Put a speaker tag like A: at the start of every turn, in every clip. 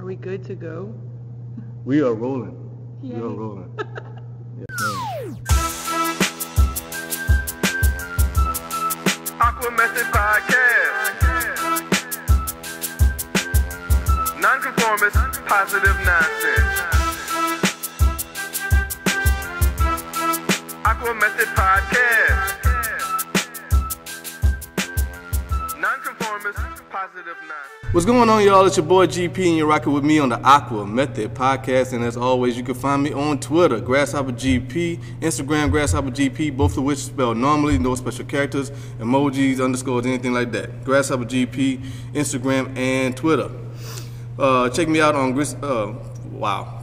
A: we good to go?
B: We are rolling.
A: Yay.
B: We are rolling. Yes, ma'am.
C: AquaMethodPodcast. Nonconformist, positive nonsense. AquaMethodPodcast. Nonconformist, positive nonsense.
B: What's going on, y'all? It's your boy GP, and you're rocking with me on the Aqua Method Podcast. And as always, you can find me on Twitter, GrasshopperGP, Instagram, GrasshopperGP, both of which spelled normally, no special characters, emojis, underscores, anything like that. GrasshopperGP, Instagram, and Twitter. Check me out on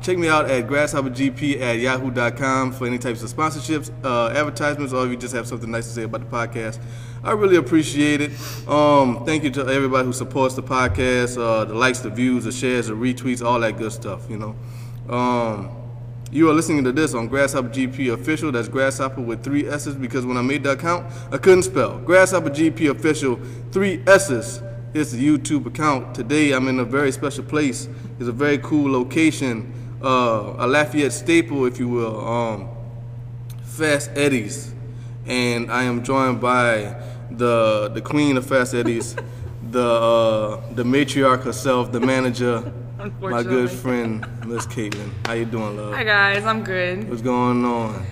B: Check me out at grasshoppergp@yahoo.com for any types of sponsorships, advertisements, or if you just have something nice to say about the podcast. I really appreciate it. Thank you to everybody who supports the podcast, the likes, the views, the shares, the retweets, all that good stuff, you know. You are listening to this on Grasshopper GP Official. That's Grasshopper with 3 S's, because when I made the account, I couldn't spell. Grasshopper GP Official, 3 S's. It's the YouTube account. Today I'm in a very special place. It's a very cool location, a Lafayette staple, if you will, Fast Eddie's. And I am joined by the queen of Fast Eddie's, the matriarch herself, the manager, my good friend, Miss Caitlin. How you doing, love?
A: Hi guys, I'm good.
B: What's going on?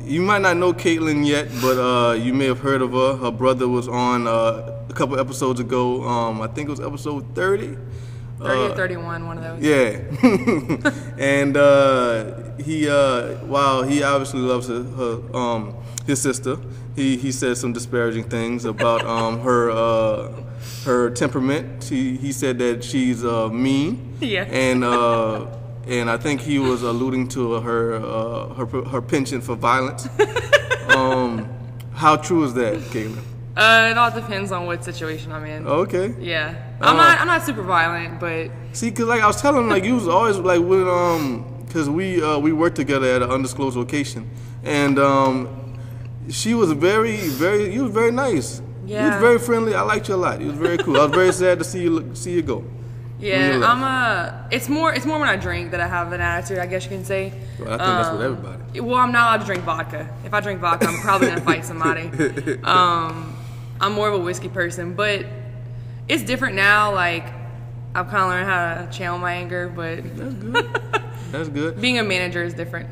B: You might not know Caitlin yet, but you may have heard of her. Her brother was on a couple episodes ago. I think it was episode 30.
A: 30 or 31, one of those.
B: Yeah. And while he obviously loves his sister, he said some disparaging things about her temperament. He said that she's mean.
A: Yeah.
B: And I think he was alluding to her penchant for violence. How true is that, Caitlin?
A: It all depends on what situation I'm in.
B: Okay.
A: Yeah. I'm not super violent, but
B: see, cause like I was telling him, like you was always like with cause we worked together at an undisclosed location, and she was you was very nice.
A: Yeah.
B: You was very friendly. I liked you a lot. You was very cool. I was very sad to see you go.
A: Yeah, it's more when I drink that I have an attitude, I guess you can say.
B: Well, I think that's with everybody.
A: Well, I'm not allowed to drink vodka. If I drink vodka, I'm probably gonna fight somebody. I'm more of a whiskey person, but it's different now. Like, I've kind of learned how to channel my anger, but
B: that's good. That's good.
A: Being a manager is different.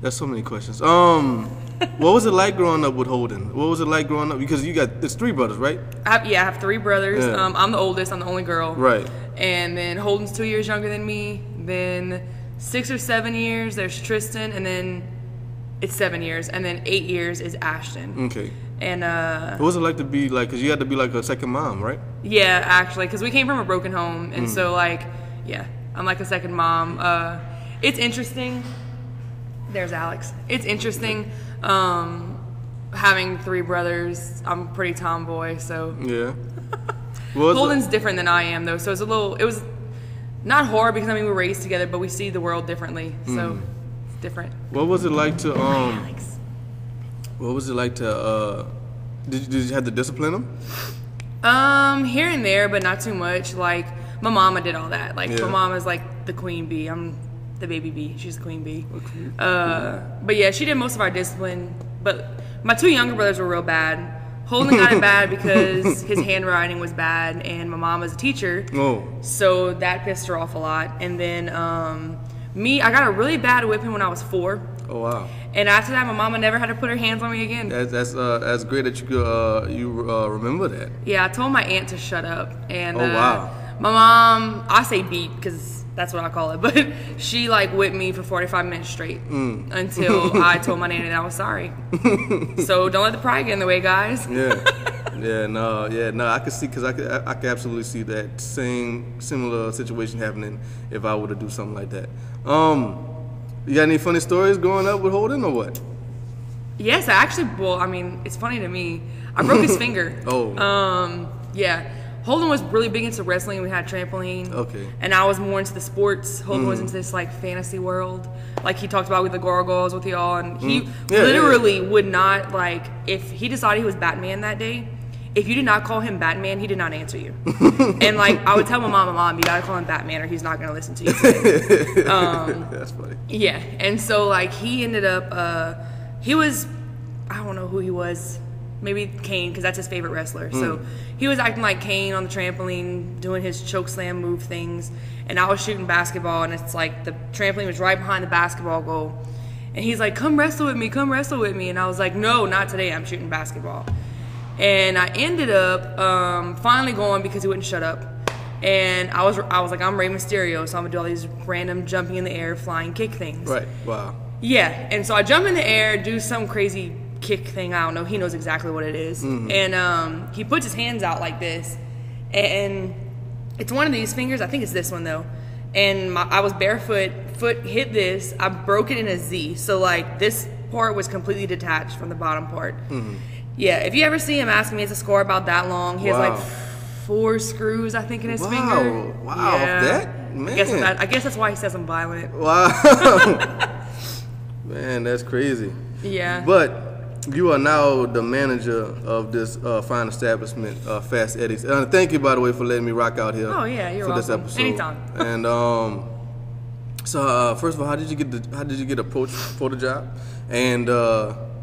B: There's so many questions. What was it like growing up with Holden? What was it like growing up? Because there's 3 brothers, right?
A: I have 3 brothers.
B: Yeah.
A: I'm the oldest. I'm the only girl.
B: Right.
A: And then Holden's 2 years younger than me. Then 6 or 7 years, there's Tristan, and then it's 7 years, and then 8 years is Ashton.
B: Okay.
A: And
B: what was it like to be like? Because you had to be like a second mom, right?
A: Yeah, actually, because we came from a broken home, and so like, yeah, I'm like a second mom. It's interesting. There's Alex. It's interesting having 3 brothers. I'm a pretty tomboy, so
B: yeah.
A: Holden's different than I am, though, so it was not hard because I mean we were raised together, but we see the world differently, so it's different.
B: What was it like to
A: Alex.
B: What was it like to did you have to discipline him?
A: Here and there, but not too much. Like my mama did all that. Like my mama's like the queen bee. I'm the baby bee. She's the queen bee.
B: Okay.
A: But yeah, she did most of our discipline. But my 2 younger brothers were real bad. Holden got it bad because his handwriting was bad, and my mom was a teacher.
B: Oh. So
A: that pissed her off a lot. And then me, I got a really bad whipping when I was 4.
B: Oh wow.
A: And after that, my mama never had to put her hands on me again.
B: That's great that you remember that.
A: Yeah, I told my aunt to shut up, and
B: wow.
A: My mom, I say beat because that's what I call it, but she like whipped me for 45 minutes straight until I told my nanny that I was sorry. So don't let the pride get in the way, guys.
B: No, I could see, because I could absolutely see that similar situation happening if I were to do something like that. You got any funny stories growing up with Holden or what?
A: Yes, it's funny to me. I broke his finger.
B: Oh.
A: Yeah. Holden was really big into wrestling. We had trampoline.
B: Okay.
A: And I was more into the sports. Holden was into this like fantasy world. Like he talked about with the gargoyles with y'all, and he literally would not, like, if he decided he was Batman that day if you did not call him Batman, he did not answer you. And like I would tell my mom, you gotta call him Batman or he's not gonna listen to you today.
B: That's funny.
A: Yeah, and so like he ended up, he was, I don't know who he was, maybe Kane, because that's his favorite wrestler. So he was acting like Kane on the trampoline, doing his choke slam move things, and I was shooting basketball, and it's like the trampoline was right behind the basketball goal. And he's like, come wrestle with me. And I was like, no, not today, I'm shooting basketball. And I ended up finally going because he wouldn't shut up. And I was like, I'm Rey Mysterio, so I'm gonna do all these random jumping in the air, flying kick things.
B: Right, wow.
A: Yeah, and so I jump in the air, do some crazy kick thing, I don't know, he knows exactly what it is. And he puts his hands out like this, and it's one of these fingers, I think it's this one though. And I was barefoot, foot hit this, I broke it in a Z. So like this part was completely detached from the bottom part. Yeah, if you ever see him asking me to score about that long, he has like 4 screws, I think, in his finger.
B: Wow,
A: yeah.
B: that, man.
A: I guess that's why he says I'm violent.
B: Wow. Man, that's crazy.
A: Yeah.
B: But you are now the manager of this fine establishment, Fast Eddie's. Thank you, by the way, for letting me rock out here.
A: Oh yeah, you're
B: for
A: welcome.
B: this episode.
A: Anytime.
B: And so first of all, how did you get approached for the job? And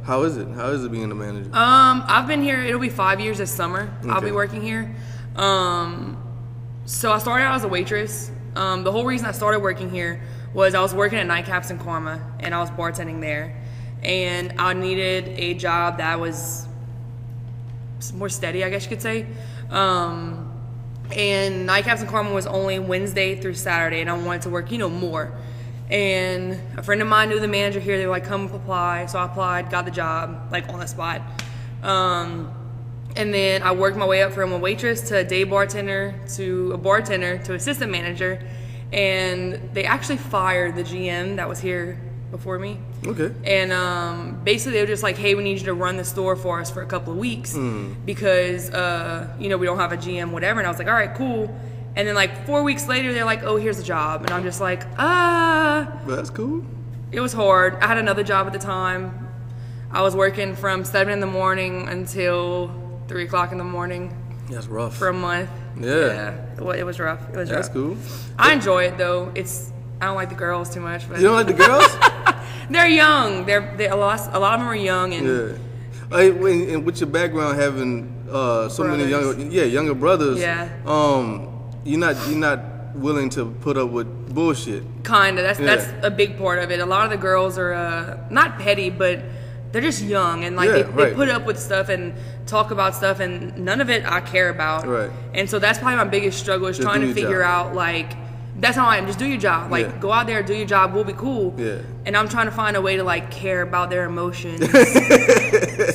B: how is it? How is it being the manager?
A: I've been here. It'll be 5 years this summer.
B: Okay.
A: I'll be working here. So I started out as a waitress. The whole reason I started working here was I was working at Nightcaps in Karma, and I was bartending there. And I needed a job that was more steady, I guess you could say. And Nightcaps in Karma was only Wednesday through Saturday, and I wanted to work, more. And a friend of mine knew the manager here. They were like, come apply. So I applied, got the job, like on the spot. And then I worked my way up from a waitress to a day bartender to a bartender to assistant manager. And they actually fired the GM that was here before me.
B: Okay.
A: And basically they were just like, hey, we need you to run the store for us for a couple of weeks because, we don't have a GM, whatever. And I was like, all right, cool. And then like 4 weeks later, they're like, oh, here's the job. And I'm just like,
B: That's cool.
A: It was hard. I had another job at the time. I was working from 7 in the morning until 3 o'clock in the morning.
B: That's rough.
A: For a month.
B: Yeah.
A: It was rough. It was
B: That's
A: rough.
B: cool.
A: I enjoy it though. I don't like the girls too much. But
B: You don't like the girls?
A: They're young. They're a lot of them are young and
B: yeah. And with your background having so many younger brothers.
A: Yeah.
B: You're not willing to put up with bullshit.
A: Kinda. That's a big part of it. A lot of the girls are not petty, but they're just young and like they put up with stuff and talk about stuff and none of it I care about.
B: Right.
A: And so that's probably my biggest struggle is trying to figure out like that's how I am. Just do your job. Like go out there, do your job. We'll be cool.
B: Yeah.
A: And I'm trying to find a way to like care about their emotions,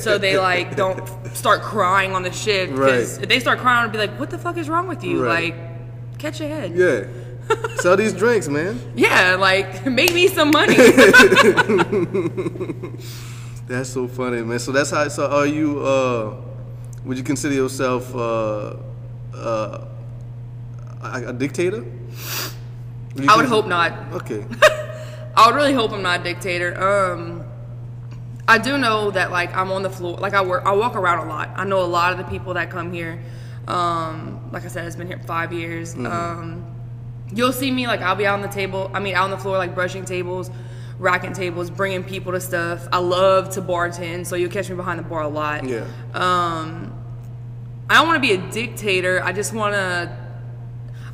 A: so they like don't start crying on the shift. Because if they start crying, I'll be like, "What the fuck is wrong with you?
B: Right.
A: Like, catch your head."
B: Yeah. Sell these drinks, man.
A: Yeah, like make me some money.
B: That's so funny, man. So that's how. So are you? Would you consider yourself a dictator?
A: I would hope not.
B: Okay.
A: I would really hope I'm not a dictator. I do know that like I'm on the floor, like I walk around a lot. I know a lot of the people that come here. Like I said, it's been here 5 years. You'll see me like I'll be out on the floor like brushing tables, racking tables, bringing people to stuff. I love to bartend, so you'll catch me behind the bar a lot.
B: Yeah.
A: I don't want to be a dictator. I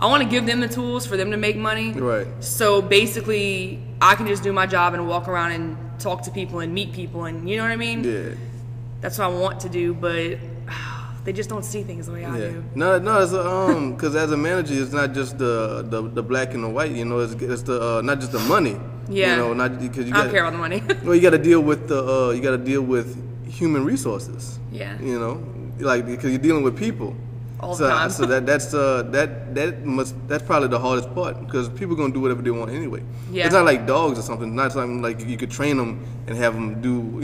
A: want to give them the tools for them to make money.
B: Right.
A: So basically, I can just do my job and walk around and talk to people and meet people, and you know what I mean?
B: Yeah.
A: That's what I want to do, but they just don't see things the way I do.
B: No, it's because as a manager, it's not just the black and the white. It's the not just the money.
A: Yeah.
B: Not because
A: I don't care about the money.
B: Well, you got to deal with human resources.
A: Yeah.
B: Like because you're dealing with people.
A: All the time.
B: So that's probably the hardest part because people gonna do whatever they want anyway.
A: Yeah.
B: It's not like dogs or something. It's not something like you could train them and have them do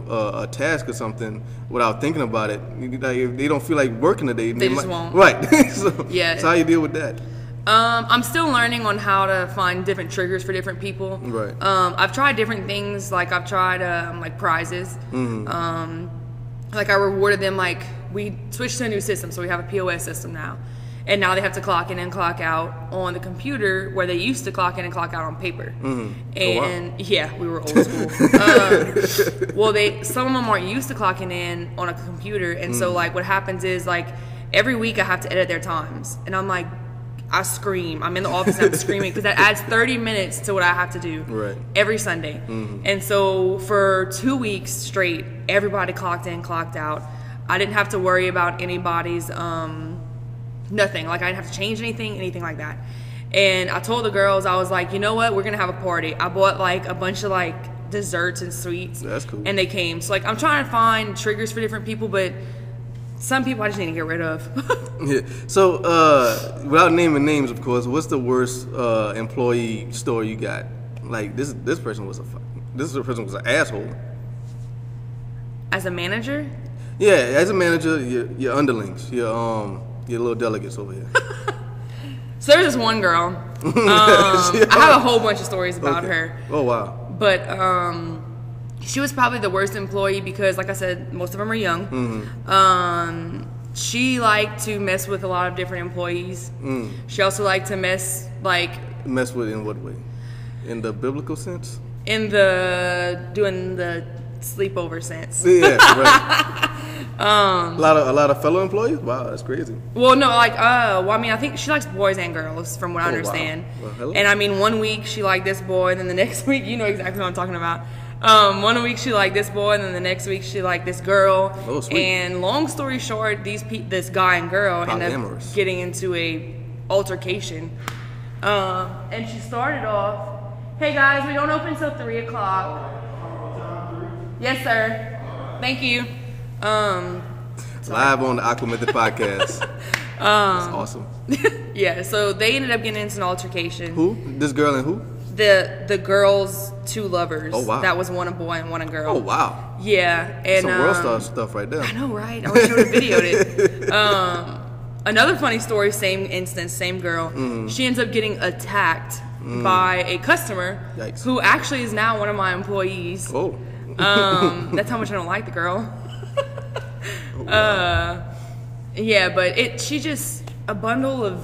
B: a task or something without thinking about it. Like, if they don't feel like working today,
A: they just won't.
B: Right. So how you deal with that?
A: I'm still learning on how to find different triggers for different people.
B: Right.
A: I've tried different things. Like I've tried like prizes.
B: Mm-hmm.
A: Like I rewarded them like we switched to a new system, so we have a POS system now. And now they have to clock in and clock out on the computer where they used to clock in and clock out on paper. And yeah, we were old school. Well, some of them aren't used to clocking in on a computer. And so like what happens is like every week I have to edit their times. And I'm like, I scream. I'm in the office and I'm screaming because that adds 30 minutes to what I have to do every Sunday. And so for 2 weeks straight, everybody clocked in, clocked out. I didn't have to worry about anybody's nothing. Like, I didn't have to change anything like that. And I told the girls, I was like, you know what? We're going to have a party. I bought, like, a bunch of, like, desserts and sweets.
B: That's cool.
A: And they came. So, like, I'm trying to find triggers for different people, but some people I just need to get rid of.
B: Yeah. So, without naming names, of course, what's the worst employee story you got? Like, this person was an asshole.
A: As a manager?
B: Yeah, as a manager, your underlings, your little delegates over here.
A: So there's this one girl. I have a whole bunch of stories about her.
B: Oh, wow.
A: But she was probably the worst employee because, like I said, most of them are young. She liked to mess with a lot of different employees. She also liked to mess with
B: in what way? In the biblical sense?
A: Doing the sleepover sense.
B: Yeah, right. A lot of fellow employees? Wow, that's crazy.
A: Well, no, I mean, I think she likes boys and girls, from what I understand.
B: Wow. Well, hello.
A: And I mean, one week she liked this boy, and then the next week, you know exactly what I'm talking about. One week she liked this boy, and then the next week she liked this girl.
B: Oh, sweet.
A: And long story short, this guy and girl ended up getting into a altercation. And she started off, "Hey guys, we don't open till 3 o'clock." Yes, sir. Thank you.
B: Live on the AquaMethodPodcast. That's awesome.
A: Yeah, so they ended up getting into an altercation.
B: Who? This girl and who?
A: The girl's two lovers.
B: Oh, wow.
A: That was one a boy and one a girl.
B: Oh, wow.
A: Yeah. And
B: some world star stuff right there.
A: I know, right? I wish I would have videoed it. Another funny story, same instance, same girl. She ends up getting attacked by a customer.
B: Yikes.
A: Who actually is now one of my employees.
B: Oh.
A: That's how much I don't like the girl. Yeah, but she's just a bundle of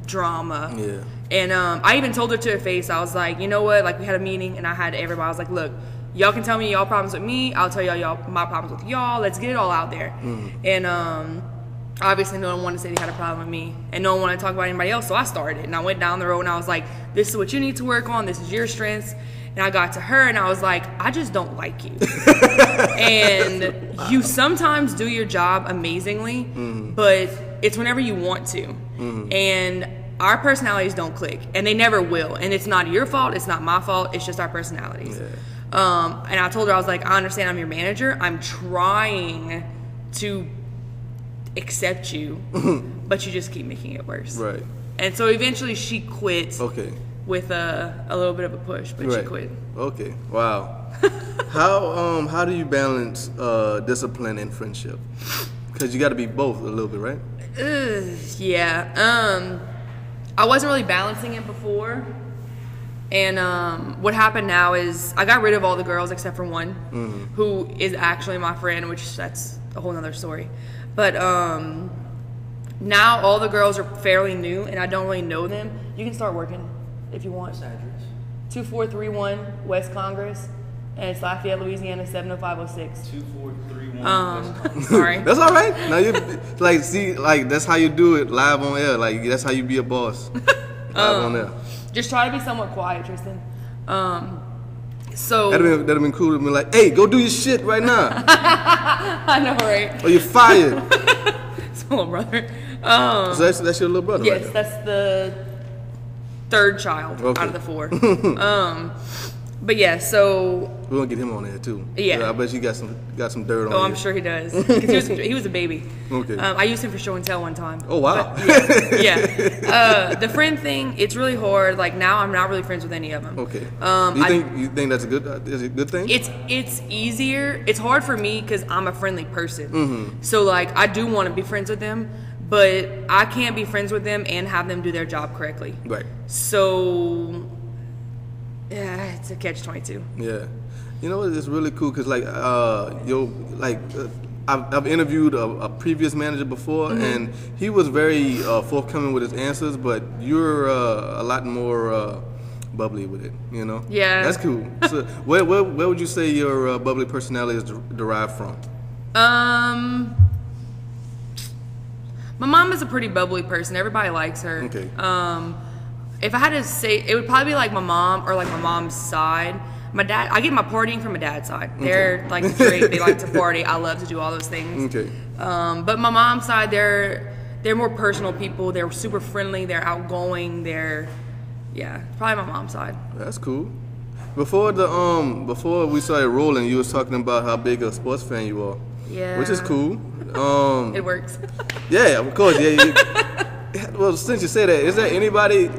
A: drama.
B: Yeah.
A: And I even told her to her face, I was like, you know what? Like, we had a meeting and I had everybody. I was like, look, y'all can tell me y'all problems with me. I'll tell y'all my problems with y'all. Let's get it all out there. And obviously no one wanted to say they had a problem with me, and no one wanted to talk about anybody else. So I started, and I went down the road and I was like, this is what you need to work on. This is your strengths. And I got to her and I was like, I just don't like you. And you sometimes do your job amazingly, but it's whenever you want to. And our personalities don't click, and they never will. And it's not your fault. It's not my fault. It's just our personalities. Yeah. And I told her, I was like, I understand I'm your manager. I'm trying to accept you, but you just keep making it worse.
B: Right.
A: And so eventually she quit.
B: Okay.
A: With a little bit of a push, but she quit. Okay.
B: Wow. How do you balance discipline and friendship? Because you got to be both a little bit, right?
A: Yeah. I wasn't really balancing it before, and what happened now is I got rid of all the girls except for one, who is actually my friend, which that's a whole nother story. But now all the girls are fairly new, and I don't really know them. You can start working if you want.
D: What's the address?
A: 2431 West Congress, and it's Lafayette, Louisiana 70506.
D: 2431 West Congress.
A: Sorry.
B: That's all right. Now you that's how you do it live on air. Like, that's how you be a boss. Live on air.
A: Just try to be somewhat quiet, Tristan. So
B: that'd been cool to be like, hey, go do your shit right now.
A: I know, right?
B: Or you're fired.
A: It's my little brother.
B: So that's your little brother.
A: Yes,
B: right?
A: that's the third child out of the four. But yeah, so
B: we're gonna get him on there too.
A: Yeah,
B: I bet you got some dirt on.
A: Oh, I'm sure he does. 'Cause he was a baby.
B: Okay.
A: I used him for show and tell one time.
B: Oh, wow.
A: But, yeah. The friend thing, it's really hard. Like, now I'm not really friends with any of them.
B: Okay. You think that's a good thing?
A: It's easier. It's hard for me because I'm a friendly person. So like, I do want to be friends with them, but I can't be friends with them and have them do their job correctly.
B: Right.
A: So yeah, it's a catch-22.
B: Yeah. You know what? It's really cool because I've interviewed a previous manager before, and he was very forthcoming with his answers, but you're a lot more bubbly with it, you know?
A: Yeah.
B: That's cool. So where would you say your bubbly personality is derived from?
A: My mom is a pretty bubbly person. Everybody likes her.
B: Okay.
A: If I had to say, it would probably be like my mom or like my mom's side. My dad, I get my partying from my dad's side. They're like straight. They like to party. I love to do all those things.
B: Okay.
A: But my mom's side, they're more personal people. They're super friendly. They're outgoing. Probably my mom's side.
B: That's cool. Before we started rolling, you was talking about how big a sports fan you are.
A: Yeah.
B: Which is cool.
A: It works.
B: Yeah, of course. Yeah. Well, since you say that, is there anybody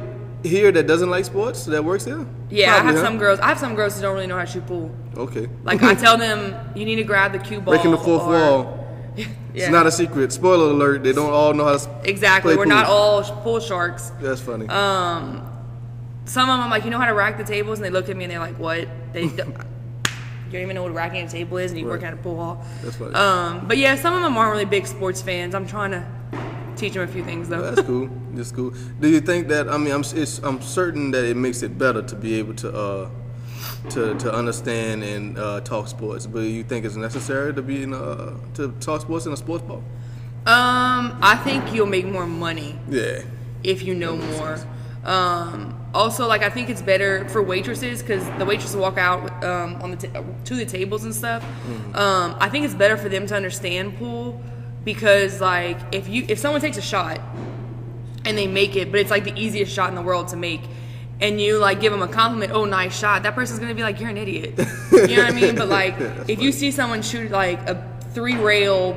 B: here that doesn't like sports that works here?
A: Yeah,
B: Probably,
A: I have some girls. I have some girls who don't really know how to shoot pool.
B: Okay.
A: Like I tell them, you need to grab the cue ball.
B: Breaking the fourth wall.
A: Yeah.
B: It's not a secret. Spoiler alert: they don't all know how to
A: Exactly.
B: play
A: We're
B: pool.
A: not all pool sharks.
B: That's funny.
A: Some of them, I'm like, you know how to rack the tables, and they look at me and they're like, what? They don't, you don't even know what racking a table is, and you work at a pool hall.
B: That's funny.
A: But yeah, some of them aren't really big sports fans. I'm trying to teach them a few things though.
B: That's cool. That's cool. Do you think that? I mean, I'm certain that it makes it better to be able to understand and talk sports. But you think it's necessary to be to talk sports in a sports bar?
A: I think you'll make more money.
B: Yeah.
A: If you know more. Also, like I think it's better for waitresses because the waitresses walk out to the tables and stuff. I think it's better for them to understand pool because like if someone takes a shot and they make it, but it's like the easiest shot in the world to make, and you like give them a compliment, oh nice shot, that person's gonna be like you're an idiot. You know what I mean? But like if you see someone shoot like a 3-rail,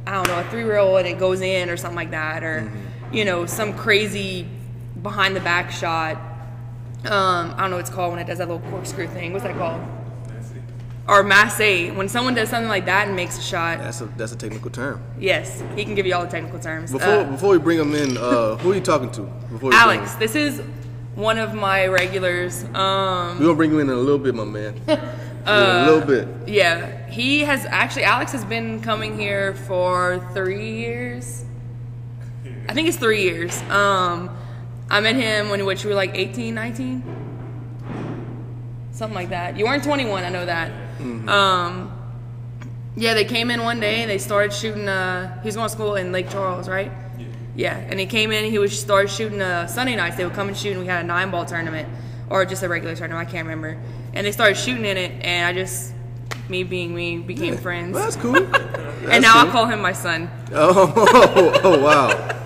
A: I don't know, a 3-rail and it goes in or something like that, or you know some crazy behind the back shot. I don't know what it's called when it does that little corkscrew thing. What's that called? Or masse. When someone does something like that and makes a shot.
B: That's a technical term.
A: Yes, he can give you all the technical terms.
B: Before we bring him in, who are you talking to?
A: Alex. This is one of my regulars.
B: We're gonna bring you in a little bit, my man. A little bit.
A: Yeah, Alex has been coming here for 3 years. I think it's 3 years. I met him when you were like 18, 19? Something like that. You weren't 21, I know that. Yeah, they came in one day and they started shooting, he was going to school in Lake Charles, right? Yeah, and he came in and he started shooting Sunday nights. They would come and shoot and we had a 9-ball tournament, or just a regular tournament, I can't remember. And they started shooting in it and I just, me being me, became friends.
B: Well, that's cool.
A: And now I call him my son.
B: Oh, wow.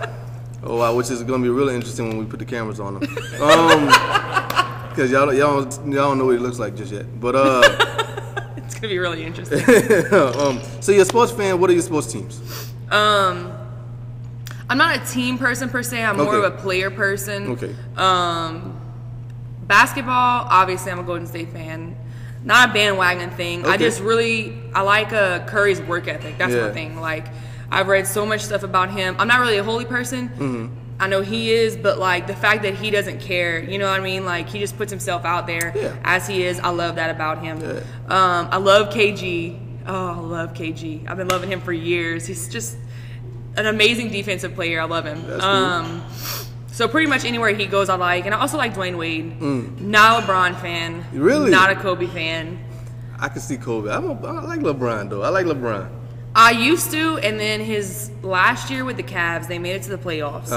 B: Oh wow, which is gonna be really interesting when we put the cameras on him, because y'all don't know what he looks like just yet. But
A: it's gonna be really interesting.
B: So you're a sports fan. What are your sports teams?
A: I'm not a team person per se. I'm more of a player person.
B: Okay.
A: Basketball, obviously, I'm a Golden State fan. Not a bandwagon thing.
B: Okay.
A: I like Curry's work ethic. That's my thing. Like. I've read so much stuff about him. I'm not really a holy person. I know he is, but like the fact that he doesn't care, you know what I mean? Like he just puts himself out there as he is. I love that about him.
B: Yeah.
A: I love KG. Oh, I love KG. I've been loving him for years. He's just an amazing defensive player. I love him.
B: That's cool.
A: So pretty much anywhere he goes, I like. And I also like Dwayne Wade. Not a LeBron fan.
B: Really?
A: Not a Kobe fan.
B: I can see Kobe. I like LeBron though. I like LeBron.
A: I used to, and then his last year with the Cavs, they made it to the playoffs,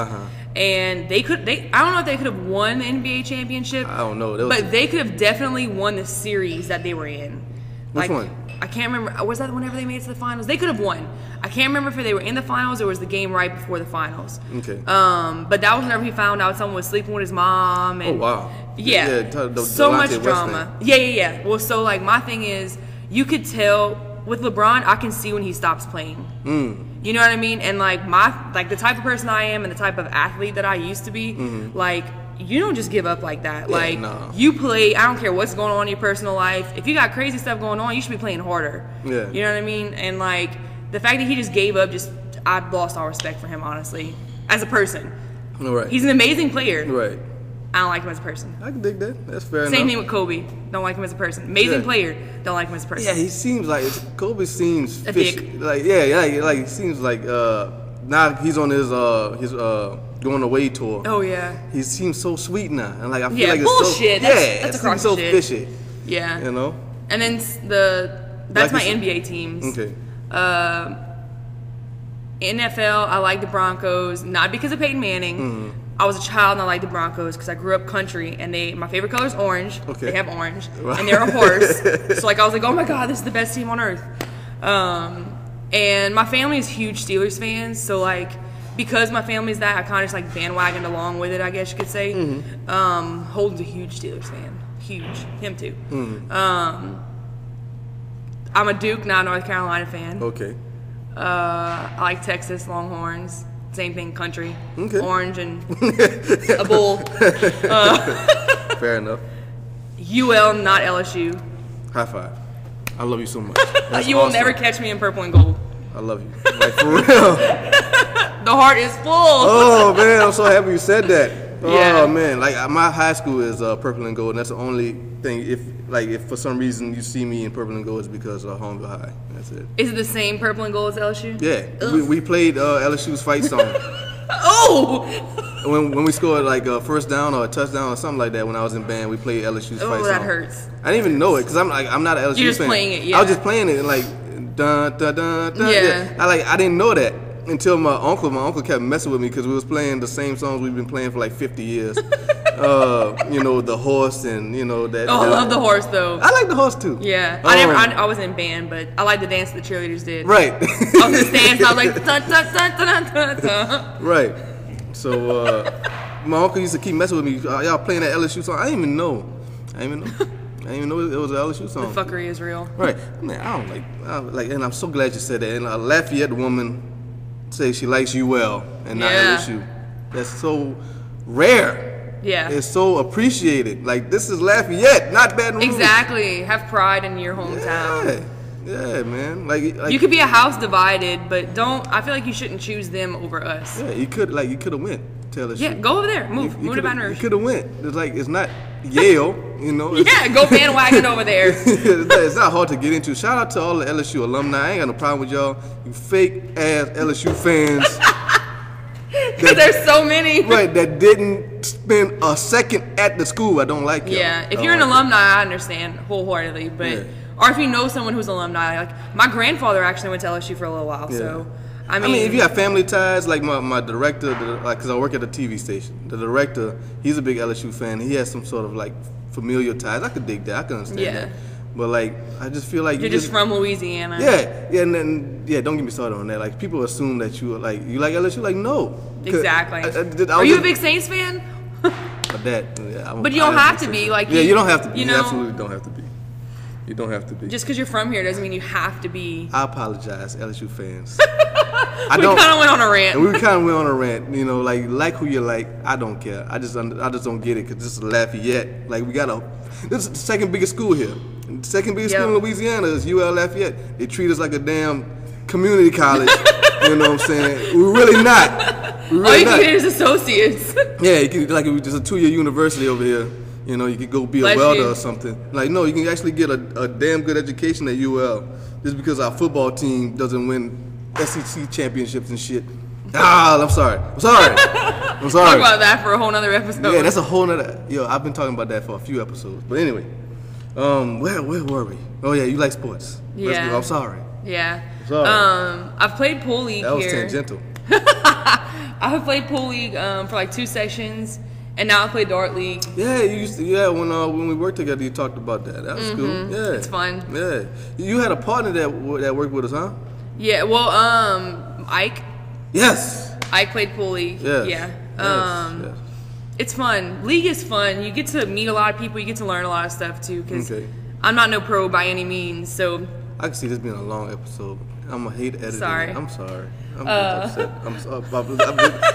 A: and I don't know if they could have won the NBA championship.
B: I don't know,
A: but they could have definitely won the series that they were in.
B: Which one?
A: I can't remember. Was that whenever they made it to the finals? They could have won. I can't remember if they were in the finals or was the game right before the finals.
B: Okay.
A: But that was whenever he found out someone was sleeping with his mom. And,
B: oh wow.
A: Yeah. So much drama. Yeah. Well, so like my thing is, you could tell. With LeBron, I can see when he stops playing. You know what I mean? And like the type of person I am and the type of athlete that I used to be, like you don't just give up like that. You play. I don't care what's going on in your personal life. If you got crazy stuff going on, you should be playing harder.
B: Yeah.
A: You know what I mean? And like the fact that he just gave up, I've lost all respect for him honestly as a person.
B: Right.
A: He's an amazing player.
B: Right.
A: I don't like him as a person.
B: I can dig that. That's fair enough.
A: Same thing with Kobe. Don't like him as a person. Amazing player. Don't like him as a person.
B: Yeah, he seems like Kobe seems
A: A
B: fishy.
A: dick.
B: Like he seems like now he's on his going away tour.
A: Oh yeah.
B: He seems so sweet now, and like I feel
A: Yeah,
B: like
A: bullshit.
B: it's so
A: That's
B: it
A: across
B: seems so
A: the shit.
B: fishy.
A: Yeah.
B: You know.
A: And then that's
B: Like
A: my
B: you said-
A: NBA teams.
B: Okay.
A: NFL, I like the Broncos, not because of Peyton Manning. I was a child and I liked the Broncos because I grew up country, and my favorite color is orange.
B: Okay.
A: They have orange, and they're a horse. So like I was like, oh my god, this is the best team on earth. And my family is huge Steelers fans, so like because my family's that, I kind of just like bandwagoned along with it, I guess you could say. Holden's a huge Steelers fan, huge. Him too. I'm a Duke, not a North Carolina fan.
B: Okay.
A: I like Texas Longhorns. Same thing, country.
B: Okay.
A: Orange and a bull.
B: Fair enough.
A: UL, not LSU.
B: High five. I love you so much. That's
A: You will
B: awesome.
A: never catch me in purple and gold.
B: I love you. Like for real.
A: The heart is full.
B: Oh man, I'm so happy you said that.
A: Yeah.
B: Oh man, like my high school is purple and gold, and that's the only thing. If for some reason you see me in purple and gold, it's because of Holmesville High. That's it.
A: Is it the same purple and gold as LSU?
B: Yeah, we played LSU's fight song
A: Oh!
B: when we scored like a first down or a touchdown or something like that. When I was in band, we played LSU's fight
A: Oh,
B: song.
A: that hurts.
B: I didn't even know it because I'm not an LSU
A: You're just
B: fan.
A: playing it, yeah.
B: I was just playing it and like dun dun dun dun.
A: Yeah.
B: I didn't know that until my uncle kept messing with me because we was playing the same songs we've been playing for like 50 years. You know, the horse and you know that.
A: Oh, I love the horse though.
B: I like the horse too.
A: Yeah. I wasn't in band, but I like the dance the cheerleaders did.
B: Right.
A: I was in the stands and I was like, dun, dun, dun, dun, dun, dun.
B: Right. So my uncle used to keep messing with me. Y'all playing that LSU song? I didn't even know. I didn't even know it was an LSU song.
A: The fuckery is real.
B: Right. Man, I don't like, and I'm so glad you said that. And a Lafayette woman say she likes you well and not
A: Yeah.
B: LSU. That's so rare.
A: Yeah.
B: It's so appreciated. Like this is Lafayette, not Baton Rouge.
A: Exactly. Have pride in your hometown.
B: Yeah, man. Like
A: You could be a house divided, but I feel like you shouldn't choose them over us.
B: yeah, you could have went to LSU.
A: Yeah, go over there. Move to Baton
B: You
A: Rouge.
B: could have went. It's like it's not Yale, you know. It's,
A: Yeah, go bandwagon over there.
B: it's not hard to get into. Shout out to all the LSU alumni. I ain't got no problem with y'all. You fake ass LSU fans.
A: Because there's so many.
B: Right, that didn't spend a second at the school. I don't like y'all.
A: Yeah, if
B: I
A: you're an
B: don't like
A: alumni, I understand wholeheartedly. But
B: Yeah.
A: or if you know someone who's alumni, like my grandfather actually went to LSU for a little while.
B: Yeah.
A: So
B: I mean, if you have family ties, like my director, because I work at a TV station, the director, he's a big LSU fan. He has some sort of like familial ties. I could dig that. I can understand
A: Yeah.
B: that. But like, I just feel like
A: you're just from Louisiana.
B: yeah, and then don't get me started on that. Like, people assume that you like LSU. Like, no. 'Cause
A: Exactly.
B: I
A: Are
B: was
A: you a
B: just-
A: big Saints fan?
B: But that. Yeah,
A: But you don't have to be, like,
B: Yeah, you don't have to be.
A: you
B: You,
A: know-
B: absolutely don't have to be. You don't have to be.
A: Just because you're from here doesn't mean you have to be.
B: I apologize, LSU fans.
A: We kind of went on a rant.
B: And we kind of went on a rant, you know, like who you like. I don't care. I just don't get it because this is Lafayette. Like this is the second biggest school here. The second biggest school in Louisiana is UL Lafayette. They treat us like a damn community college. You know what I'm saying? We're really not. We're
A: All
B: really
A: you can
B: not.
A: get is associates.
B: Yeah, you can, like it was just a 2-year university over here. You know, you could go be a
A: Bless
B: welder
A: you.
B: or something. Like, no, you can actually get a damn good education at UL just because our football team doesn't win SEC championships and shit. I'm sorry. I'm sorry.
A: Talk about that for a whole nother episode.
B: Yeah, that's a whole nother. Yo, I've been talking about that for a few episodes. But anyway, where were we? Oh yeah, you like sports. Let's
A: Yeah.
B: go. I'm sorry.
A: Yeah.
B: Sorry.
A: I've played pool league
B: That was
A: here.
B: tangential.
A: I have played pool league for like 2 sessions, and now I play dart league.
B: Yeah, you used to. Yeah, when we worked together, you talked about that. That was cool. Yeah,
A: It's fun.
B: Yeah, you had a partner that worked with us, huh?
A: Yeah. Well, Ike
B: Yes.
A: played pool league.
B: Yes.
A: Yeah.
B: Yes.
A: It's fun. League is fun. You get to meet a lot of people. You get to learn a lot of stuff too. Because
B: Okay.
A: I'm not no pro by any means. So
B: I can see this being a long episode. I'm gonna hate editing.
A: Sorry.
B: I'm sorry. I'm upset. I'm sorry.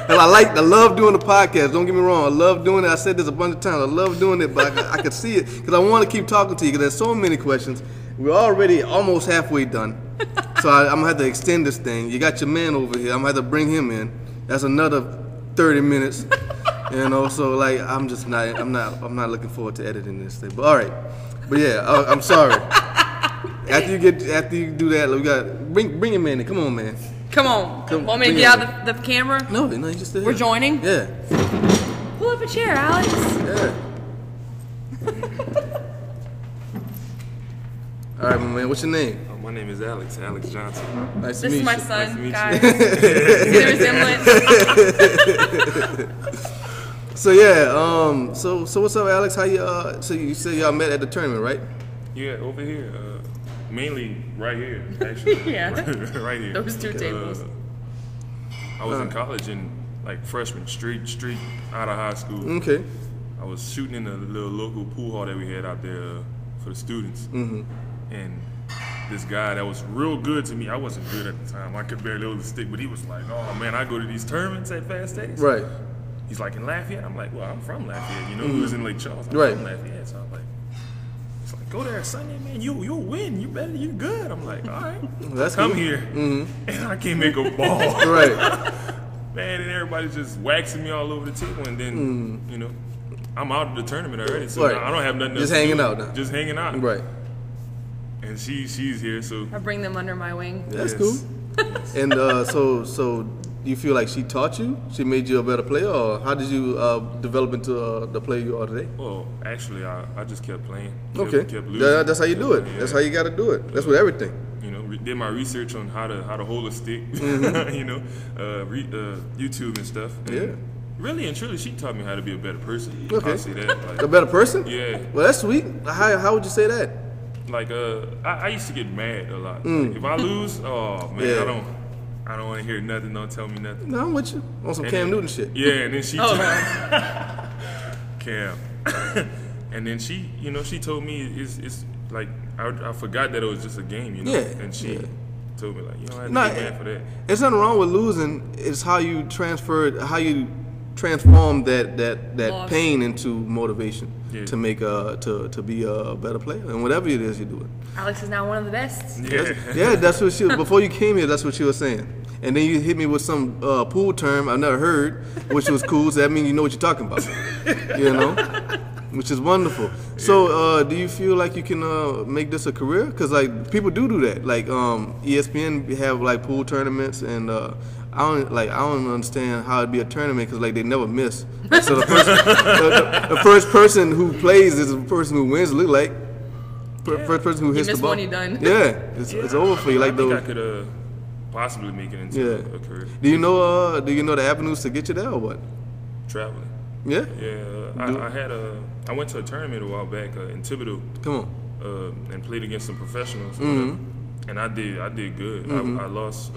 B: And I love doing the podcast. Don't get me wrong. I love doing it. I said this a bunch of times. I love doing it, but I could see it because I want to keep talking to you because there's so many questions. We're already almost halfway done, so I'm gonna have to extend this thing. You got your man over here. I'm gonna have to bring him in. That's another 30 minutes. You know, so like I'm not looking forward to editing this thing. But all right, but yeah, I'm sorry. After you do that, we got bring him in. Come on, man.
A: Come on. Want me to get out the camera?
B: No, you just stay here.
A: We're joining?
B: Yeah.
A: Pull up a chair, Alex.
B: Yeah. All right, my man. What's your name?
D: My name is Alex Johnson.
B: Nice to
A: This
B: meet
A: is
B: you.
A: my
D: Nice to
A: son,
D: meet
A: guys. See the resemblance?
B: So yeah, so what's up, Alex? How you? So you said y'all met at the tournament, right?
D: Yeah, over here. Mainly right here, actually.
A: Yeah.
D: Right here.
A: Those two tables.
D: I was in college in like freshman, straight out of high school.
B: Okay.
D: I was shooting in a little local pool hall that we had out there for the students. Mm-hmm. And this guy that was real good to me, I wasn't good at the time. I could barely hold the stick, but he was like, oh man, I go to these tournaments at Fast Days.
B: Right.
D: He's like, in Lafayette? I'm like, well, I'm from Lafayette. You know, he was in Lake Charles. I'm
B: Right.
D: from Lafayette. So I'm like, he's like, go there Sunday, man. You'll win. You better. You good. I'm like, all right.
B: That's
D: Come
B: good.
D: here.
B: Mm-hmm.
D: And I can't make a ball.
B: Right.
D: Man, and everybody's just waxing me all over the table. And then, you know, I'm out of the tournament already. So
B: Right.
D: now I don't have nothing else
B: Just
D: to
B: hanging
D: do.
B: out now.
D: Just hanging out.
B: Right.
D: And she's here, so.
A: I bring them under my wing.
B: That's
D: Yes.
B: cool. And so you feel like she taught you? She made you a better player, or how did you develop into the player you are today?
D: Well, actually, I just kept playing.
B: Okay.
D: Kept losing.
B: That's how you do it.
D: Yeah.
B: That's how you got to do it. That's with everything.
D: You know, did my research on how to hold a stick. You know, YouTube and stuff. And
B: Yeah.
D: Really and truly, she taught me how to be a better person.
B: Okay.
D: I'll say that. Like,
B: A better person?
D: Yeah.
B: Well, that's sweet. How would you say that?
D: Like I used to get mad a lot. Like, if I lose, oh man,
B: Yeah.
D: I don't want to hear nothing. Don't tell me nothing.
B: No, I'm with you. On some
D: And
B: Cam
D: then-
B: Newton shit.
D: Yeah, and then she
A: Oh,
D: Cam. And then she, you know, she told me it's like I forgot that it was just a game, you know.
B: Yeah,
D: And she
B: yeah.
D: told me like, you don't have to
B: No,
D: get mad for that.
B: There's nothing wrong with losing. It's how you transform that
A: Loss.
B: pain into motivation
D: Yeah.
B: to make to be a better player and whatever it is you're doing.
A: Alex is now one of the best.
D: Yeah.
B: Yeah, that's what she. Before you came here, that's what she was saying. And then you hit me with some pool term I never heard, which was cool. So that means you know what you're talking about. You know, which is wonderful. So, do you feel like you can make this a career? Because like people do that. Like ESPN have like pool tournaments, and I don't understand how it'd be a tournament because like they never miss. So the first person who plays is the person who wins. Look like. First person who hits the
A: miss
B: ball.
A: one, you done.
B: Yeah, it's over for you. Like
D: I think
B: those.
D: I could possibly make it into
B: Yeah.
D: a career.
B: Do you know the avenues to get you there or what?
D: Traveling.
B: Yeah.
D: Yeah, I went to a tournament a while back in Thibodeau
B: Come on.
D: and played against some professionals.
B: Mm-hmm.
D: And I did good. I lost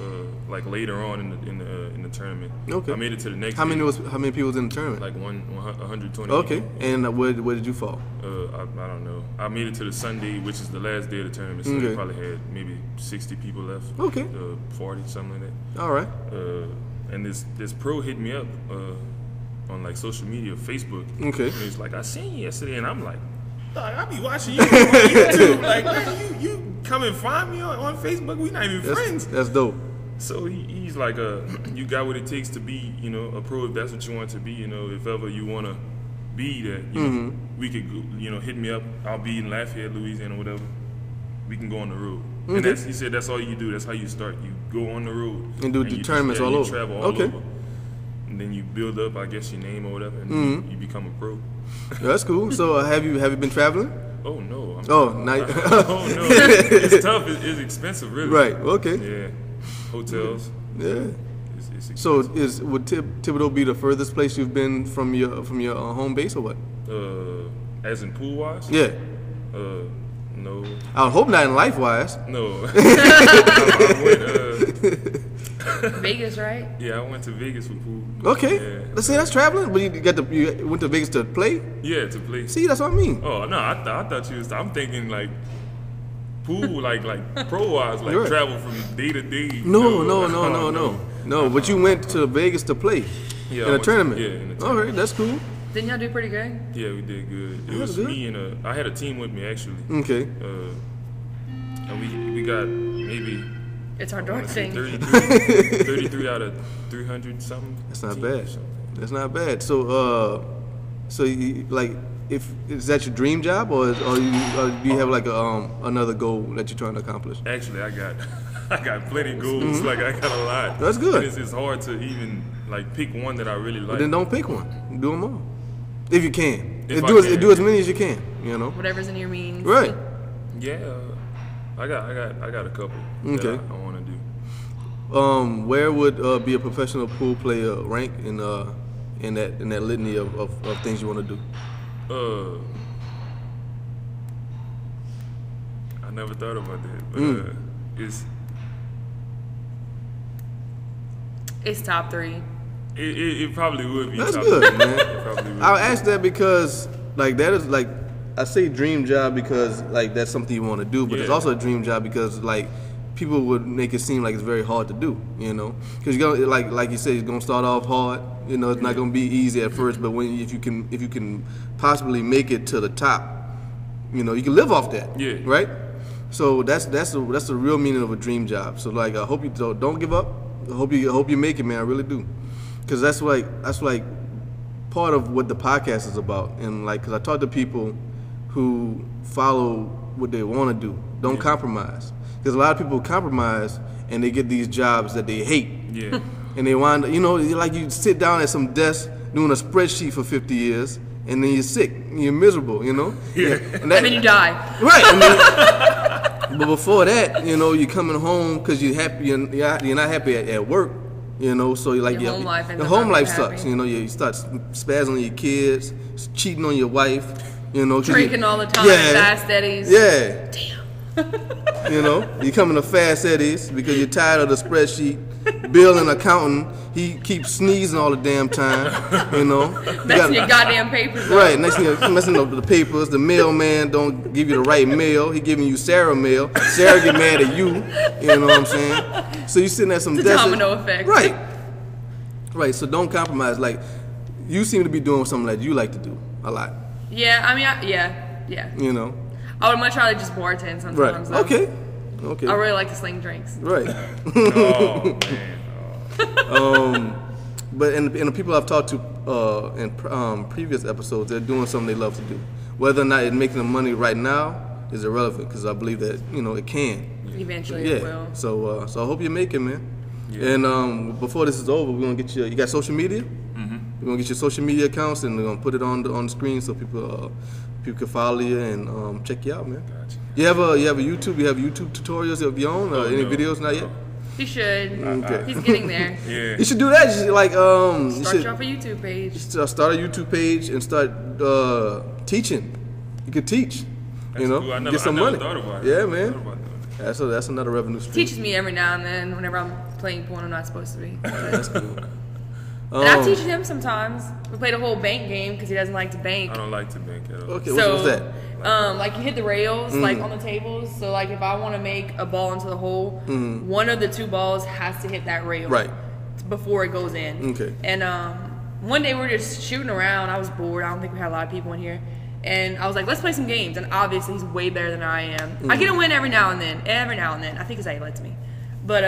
D: like later on in the tournament.
B: Okay.
D: I made it to the next.
B: How many
D: day.
B: people was in the tournament?
D: Like 120.
B: Okay. And where did you fall?
D: I don't know. I made it to the Sunday, which is the last day of the tournament. So
B: Okay.
D: they probably had maybe 60 people left.
B: Okay.
D: 40, something like that.
B: All right.
D: And this pro hit me up on like social media, Facebook.
B: Okay.
D: And he's like, I seen you yesterday, and I'm like, dog, I be watching you on YouTube. Like, man, you come and find me on Facebook. We not even friends.
B: That's dope.
D: So he's like, you got what it takes to be, you know, a pro if that's what you want to be. You know, if ever you want to be that, you know, we could, go, you know, hit me up. I'll be in Lafayette, Louisiana, whatever. We can go on the road. And he said that's all you do. That's how you start. You go on the road
B: And do
D: you just-
B: tournaments all
D: you
B: over.
D: travel all
B: Okay.
D: over. And then you build up, I guess, your name or whatever, and you become a pro.
B: That's cool. So have you been traveling?
D: Oh no!
B: Oh, nice.
D: Oh no! It's tough. It's expensive, really.
B: Right. Okay.
D: Yeah. Hotels.
B: Yeah.
D: It's expensive.
B: So would Thibodeau be the furthest place you've been from your home base or what?
D: As in pool wise?
B: Yeah.
D: No.
B: I hope not in life wise.
D: No. I went.
A: Vegas, right?
D: Yeah, I went to Vegas for pool.
B: Okay.
D: Yeah.
B: Let's say that's traveling, but you went to Vegas to play.
D: Yeah, to play.
B: See, that's what I mean.
D: Oh no, I thought you was. I'm thinking like pool, like pro wise, like
B: Right.
D: travel from day to day.
B: No. But you went to Vegas to play
D: Yeah, I
B: in a
D: went to-
B: tournament.
D: yeah, in a
B: All right, that's cool.
A: Didn't y'all do pretty good?
D: Yeah, we did good. It
B: That's
D: was
B: good.
D: me and I had a team with me actually,
B: Okay.
D: and we got maybe
A: It's our dark thing.
D: 33 out of 300 something.
B: That's not
D: teams
B: bad.
D: or something.
B: That's not bad. So, so you, like, is that your dream job, or do you have like another goal that you're trying to accomplish?
D: Actually, I got plenty goals. Like I got a lot.
B: That's good.
D: It's hard to even like pick one that I really like.
B: But then don't pick one. Do them all, if you can.
D: If I
B: Do
D: can.
B: as many as you can. You know.
A: Whatever's in your means.
B: Right.
D: Yeah, I got a couple
B: Okay.
D: that I want to do.
B: Where would be a professional pool player rank in that litany of things you want to do?
D: I never thought about that, but
A: It's top 3.
D: it probably would be.
B: That's
D: top
B: good,
D: 3.
B: man.
D: It probably would.
B: I'll ask that because like that is like I say dream job because like that's something you want to do, but it's
D: Yeah.
B: also a dream job because like people would make it seem like it's very hard to do, you know, because you're gonna like you said, you're gonna start off hard. You know, it's not gonna be easy at first, but if you can possibly make it to the top, you know, you can live off that.
D: Yeah.
B: Right. So that's the real meaning of a dream job. So like I hope you don't give up. I hope you make it, man. I really do, because that's like part of what the podcast is about. And like, because I talk to people who follow what they want to do, don't compromise. Because a lot of people compromise and they get these jobs that they hate.
D: Yeah.
B: And they wind up, you know, like you sit down at some desk doing a spreadsheet for 50 years, and then you're sick, and you're miserable, you know.
D: Yeah.
B: And
A: And then you die.
B: Right. I mean, but before that, you know, you're coming home because you're happy. You're not happy at work, you know. So you're like
A: Your home life ends
B: your
A: up
B: home
A: not
B: life
A: being
B: sucks.
A: happy.
B: You know, you start spazzing on your kids, cheating on your wife. You know, 'cause
A: Drinking all the time, fast Eddie's.
B: Yeah.
A: Damn.
B: You know, you coming to Fast Eddie's because you're tired of the spreadsheet. Bill and accountant, he keeps sneezing all the damn time. You know,
A: Messing your goddamn papers up.
B: right. Next thing you're messing up the papers. The mailman don't give you the right mail. He giving you Sarah mail. Sarah get mad at you. You know what I'm saying? So you sitting at some
A: It's a
B: desk.
A: domino effect.
B: Right. Right. So don't compromise. Like you seem to be doing something that you like to do a lot.
A: Yeah, I mean, yeah.
B: You know.
A: I would much rather just bartend
B: Right.
A: sometimes. Though.
B: Okay. Okay.
A: I really like to sling drinks.
B: Right.
D: Oh man.
B: But and the people I've talked to in previous episodes, they're doing something they love to do. Whether or not it's making them money right now is irrelevant because I believe that it can.
A: Eventually it
B: Yeah.
A: will.
B: So I hope you make it, man.
D: Yeah.
B: And before this is over, we're gonna get you. You got social media? Mm-hmm. We're gonna get your social media accounts and we're gonna put it on the screen so people can follow you and check you out, man.
D: Gotcha.
B: You have a YouTube. You have YouTube tutorials of your own. Any
D: no,
B: videos? Not yet.
A: He should.
B: Okay.
A: He's getting there.
D: Yeah.
B: You should do that. You should, like you
A: Start
B: should
A: you off a YouTube page.
B: start a YouTube page and start teaching. You could teach.
D: That's cool. I never,
B: get some
D: I never
B: money.
D: thought about it.
B: Yeah,
D: I never
B: man.
D: thought about that.
B: That's another revenue stream.
A: Teaches me every now and then whenever I'm playing porn I'm not supposed to be.
B: That's cool.
A: And I teach him sometimes. We played a whole bank game because he doesn't like to bank.
D: I don't like to bank at all.
B: Okay,
A: So,
B: what's that?
A: Like you hit the rails like on the tables. So like if I want to make a ball into the hole, one of the two balls has to hit that rail
B: Right.
A: before it goes in.
B: Okay.
A: And one day we were just shooting around. I was bored. I don't think we had a lot of people in here. And I was like, let's play some games. And obviously he's way better than I am. I get a win every now and then. I think it's how he lets me. But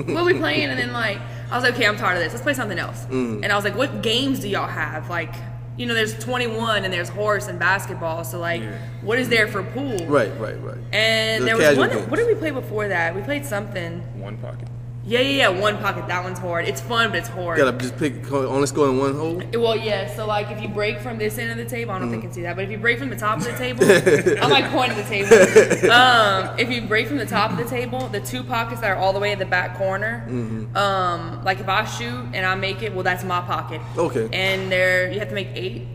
A: we'll be playing, and then like I was like, okay, I'm tired of this. Let's play something else. And I was like, what games do y'all have? Like, there's 21 and there's horse and basketball. So like, what is there for pool?
B: Right.
A: And
B: The
A: there was
B: casual
A: one.
B: games.
A: What did we play before that? We played something.
D: One pocket.
A: Yeah. One pocket. That one's hard. It's fun, but it's hard.
B: Gotta just only score in one hole.
A: Well, yeah. So like, if you break from this end of the table, I don't know if they can see that, but if you break from the top of the table, I'm like pointing at the table. If you break from the top of the table, the two pockets that are all the way in the back corner, like if I shoot and I make it, well, that's my pocket.
B: Okay.
A: And you have to make 8.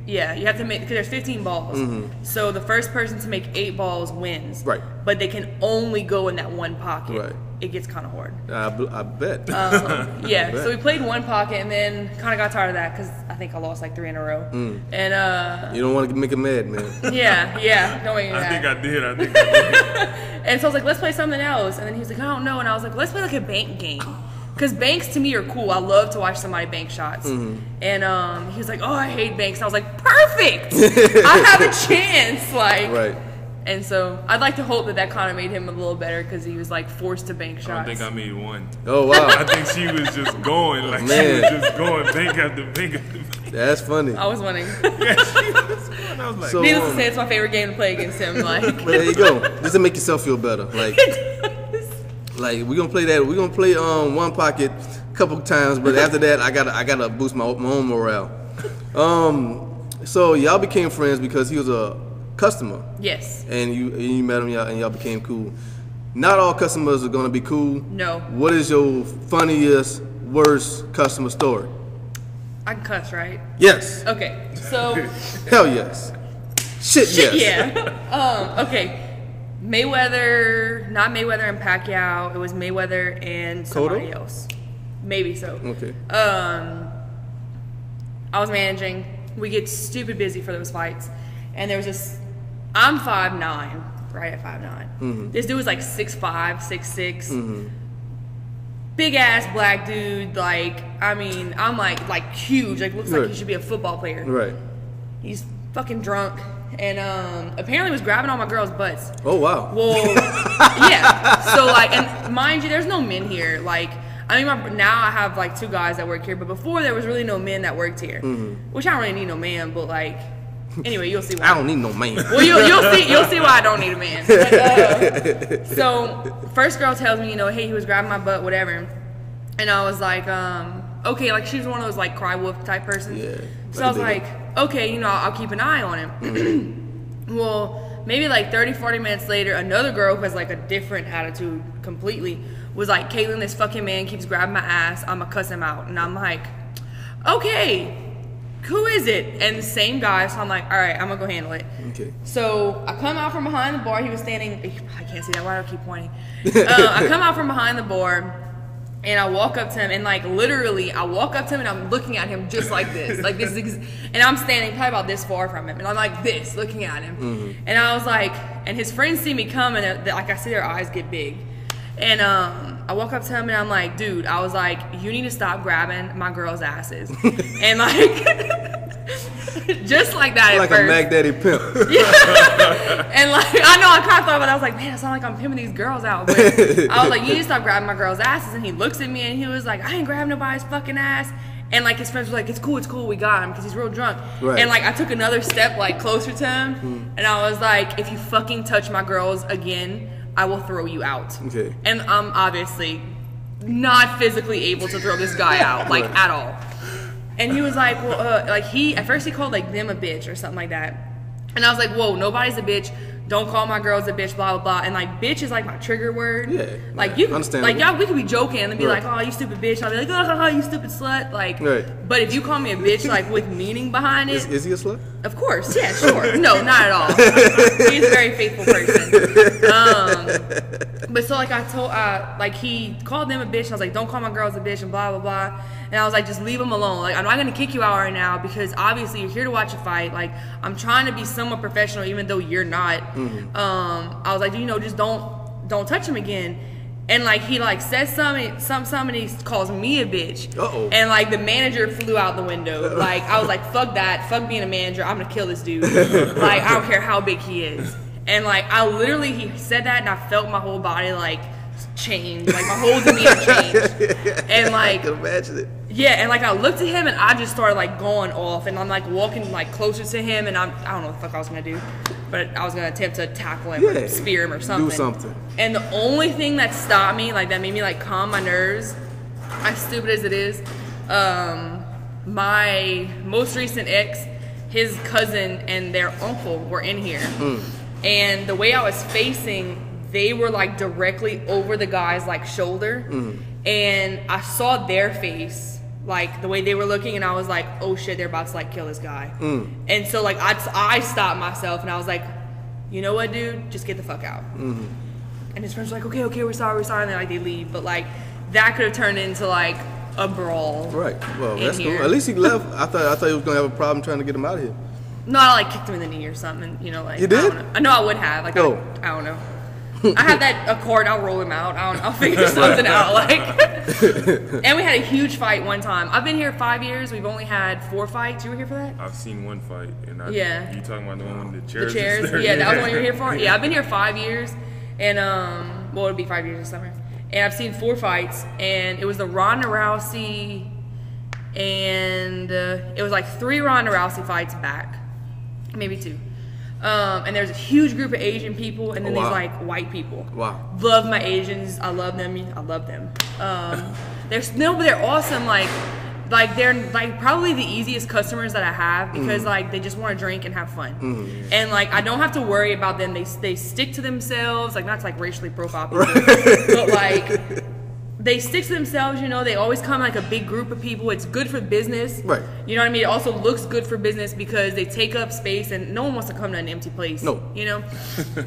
A: Yeah, you have to make, because there's 15 balls. So the first person to make 8 balls wins.
B: Right.
A: But they can only go in that one pocket.
B: Right.
A: It gets kind of hard.
B: I bet.
A: Yeah, so we played one pocket and then kind of got tired of that because I think I lost like 3 in a row. And
B: You don't want to make him mad, man.
A: yeah, don't make me
D: I
A: mad.
D: think I did.
A: And so I was like, let's play something else. And then he was like, I don't know. And I was like, let's play like a bank game. Because banks to me are cool. I love to watch somebody bank shots. And he was like, oh, I hate banks. And I was like, perfect. I have a chance. Like,
B: Right.
A: And so I'd like to hope that kind of made him a little better because he was like forced to bank shots.
D: I don't think I made one.
B: Oh wow!
D: I think she was just going like
B: Man.
D: she was just going bank after bank after bank.
B: That's funny.
A: I was winning.
D: Yeah, she was going. I was like,
B: So,
A: Needless to say, it's my favorite game to play against him. Like,
B: but there you go. Just to make yourself feel better. Like we're gonna play that. We're gonna play One Pocket a couple times, but after that, I gotta boost my own morale. So y'all became friends because he was a customer.
A: yes.
B: And you met him, and y'all became cool. Not all customers are gonna be cool.
A: No.
B: What is your funniest, worst customer story?
A: I can cuss, right?
B: Yes.
A: Okay. So.
B: Hell yes. Shit yes.
A: Yeah. Okay. Mayweather, not Mayweather and Pacquiao. It was Mayweather and somebody
B: Cotto?
A: else. Maybe so.
B: Okay.
A: I was managing. We get stupid busy for those fights. And there was this, I'm 5'9", right at 5'9". This dude was like 6'5", 6'6". Big ass black dude, like, I mean, I'm like huge, like looks like he should be a football player.
B: Right.
A: He's fucking drunk. And apparently was grabbing all my girls' butts.
B: Oh wow.
A: Well, yeah. So like, and mind you, there's no men here. Like, I mean, now I have like 2 guys that work here, but before there was really no men that worked here. Which I don't really need no man, but like, anyway, you'll see why.
B: I don't need no man.
A: Well, you'll see why I don't need a man. But, so first girl tells me, hey, he was grabbing my butt, whatever, and I was like, okay, like she was one of those like cry wolf type persons.
B: Yeah.
A: So I was like, okay, I'll keep an eye on him. Well, maybe like 30, 40 minutes later, another girl who has like a different attitude completely was like, Caitlin, this fucking man keeps grabbing my ass. I'ma cuss him out. And I'm like, okay, who is it? And the same guy. So I'm like, all right, I'm gonna go handle it.
B: Okay.
A: So I come out from behind the bar. He was standing. I can't see that. Why do I keep pointing? I come out from behind the bar. And I walk up to him, and like literally, I walk up to him, and I'm looking at him just like this, and I'm standing probably about this far from him, and I'm like this, looking at him, and I was like, and his friends see me coming, and like I see their eyes get big, and I walk up to him, and I'm like, dude, I was like, you need to stop grabbing my girls' asses, and like. Just like that
B: like
A: at first.
B: a Mac Daddy pimp.
A: Yeah. And like, I know, I kind of thought about it. I was like, man, it sounds like I'm pimping these girls out. But I was like, you need to stop grabbing my girls' asses. And he looks at me and he was like, I ain't grabbing nobody's fucking ass. And like his friends were like, it's cool, we got him because he's real drunk.
B: Right.
A: And like I took another step like closer to him, and I was like, if you fucking touch my girls again, I will throw you out.
B: Okay.
A: And I'm obviously not physically able to throw this guy out, like at all. And he was like, well, like at first he called like them a bitch or something like that. And I was like, whoa, nobody's a bitch. Don't call my girls a bitch, blah, blah, blah. And like, bitch is like my trigger word.
B: Yeah.
A: Like, you,
B: understandable.
A: like, y'all, we could be joking and be
B: Right.
A: like, oh, you stupid bitch. I'll be like, oh, you stupid slut. Like,
B: Right.
A: but if you call me a bitch, like, with meaning behind it,
B: Is he a slut?
A: of course, yeah, sure. No, not at all. He's a very faithful person. But so like I told, like he called them a bitch. I was like, don't call my girls a bitch and blah, blah, blah. And I was like, just leave them alone. Like, I'm not going to kick you out right now because obviously you're here to watch a fight. Like, I'm trying to be somewhat professional even though you're not. I was like, just don't touch him again. And like he like says something and he calls me a bitch.
B: Uh-oh.
A: And like the manager flew out the window. Like I was like, fuck that, fuck being a manager. I'm gonna kill this dude. Like I don't care how big he is. And like he said that and I felt my whole body like change, like my whole demeanor changed. And like
B: I can imagine it.
A: yeah, and like I looked at him and I just started like going off, and I'm like walking like closer to him, and I don't know what the fuck I was gonna do, but I was gonna attempt to tackle him or spear him or something.
B: Do something.
A: And the only thing that stopped me, like that made me like calm my nerves, as stupid as it is, my most recent ex, his cousin and their uncle were in here, and the way I was facing, they were like directly over the guy's like shoulder, and I saw their face, like the way they were looking, and I was like, oh shit, they're about to like kill this guy. And so like I stopped myself and I was like, you know what, dude, just get the fuck out. And his friends were like, okay, we're sorry, and then like they leave, but like that could have turned into like a brawl.
B: Right. Well, that's
A: here.
B: cool. At least he left. I thought he was gonna have a problem trying to get him out of here.
A: No, I like kicked him in the knee or something, like
B: You did?
A: I know I would have, like
B: Oh.
A: I don't know. I have a card. I'll roll him out. I'll figure something out. Like, and we had a huge fight one time. I've been here 5 years. We've only had 4 fights. You were here for that?
D: I've seen one fight, and you talking about the one with the chairs?
A: The chairs. Yeah, that was the one you were here for. Yeah, I've been here 5 years, and well, it'll be 5 years this summer. And I've seen 4 fights, and it was the Ronda Rousey, and it was like 3 Ronda Rousey fights back, maybe 2. And there's a huge group of Asian people, and then these like white people.
B: Wow.
A: Love my Asians. I love them. I love them. But they're awesome. Like they're like probably the easiest customers that I have because like they just want to drink and have fun. And like I don't have to worry about them. They stick to themselves. Like not to like racially profile people, but like they stick to themselves. You know, they always come like a big group of people. It's good for business.
B: Right.
A: You know what I mean? It also looks good for business because they take up space and no one wants to come to an empty place.
B: No.
A: You know?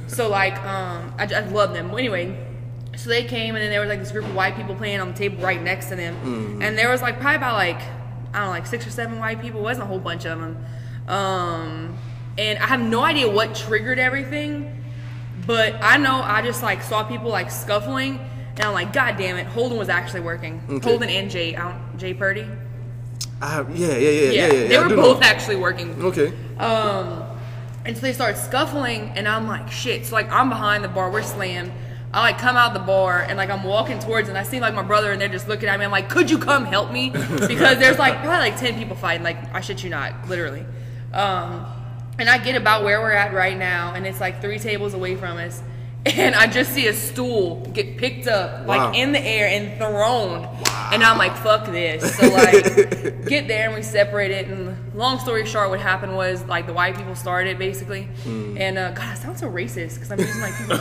A: So like I love them. Well, anyway, so they came and then there was like this group of white people playing on the table right next to them. And there was like probably about like, I don't know, like 6 or 7 white people. It wasn't a whole bunch of them. And I have no idea what triggered everything, but I know I just like saw people like scuffling. And I'm like, God damn it, Holden was actually working. Okay. Holden and Jay Purdy.
B: Yeah.
A: They were both actually working.
B: Okay.
A: And so they started scuffling, and I'm like, shit. So like, I'm behind the bar, we're slammed. I like come out the bar, and like I'm walking towards, and I see like my brother, and they're just looking at me. I'm like, could you come help me? Because there's like probably like 10 people fighting. Like I shit you not, literally. And I get about where we're at right now, and it's like 3 tables away from us. And I just see a stool get picked up, like in the air and thrown. Wow. And I'm like, fuck this. So like, get there and we separate it. And long story short, what happened was like the white people started basically. And God, I sound so racist because I'm using like people.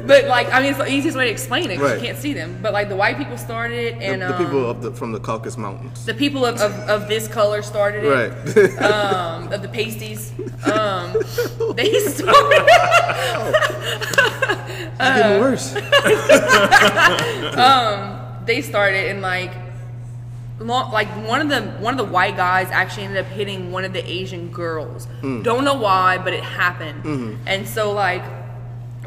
A: But like, I mean, it's the easiest way to explain it because you can't see them. But like the white people started it, and
B: the people from the Caucasus Mountains.
A: The people of this color started it.
B: Right.
A: Of the pasties. They started.
B: It's getting worse.
A: They started and like one of the white guys actually ended up hitting one of the Asian girls. Don't know why, but it happened. And so like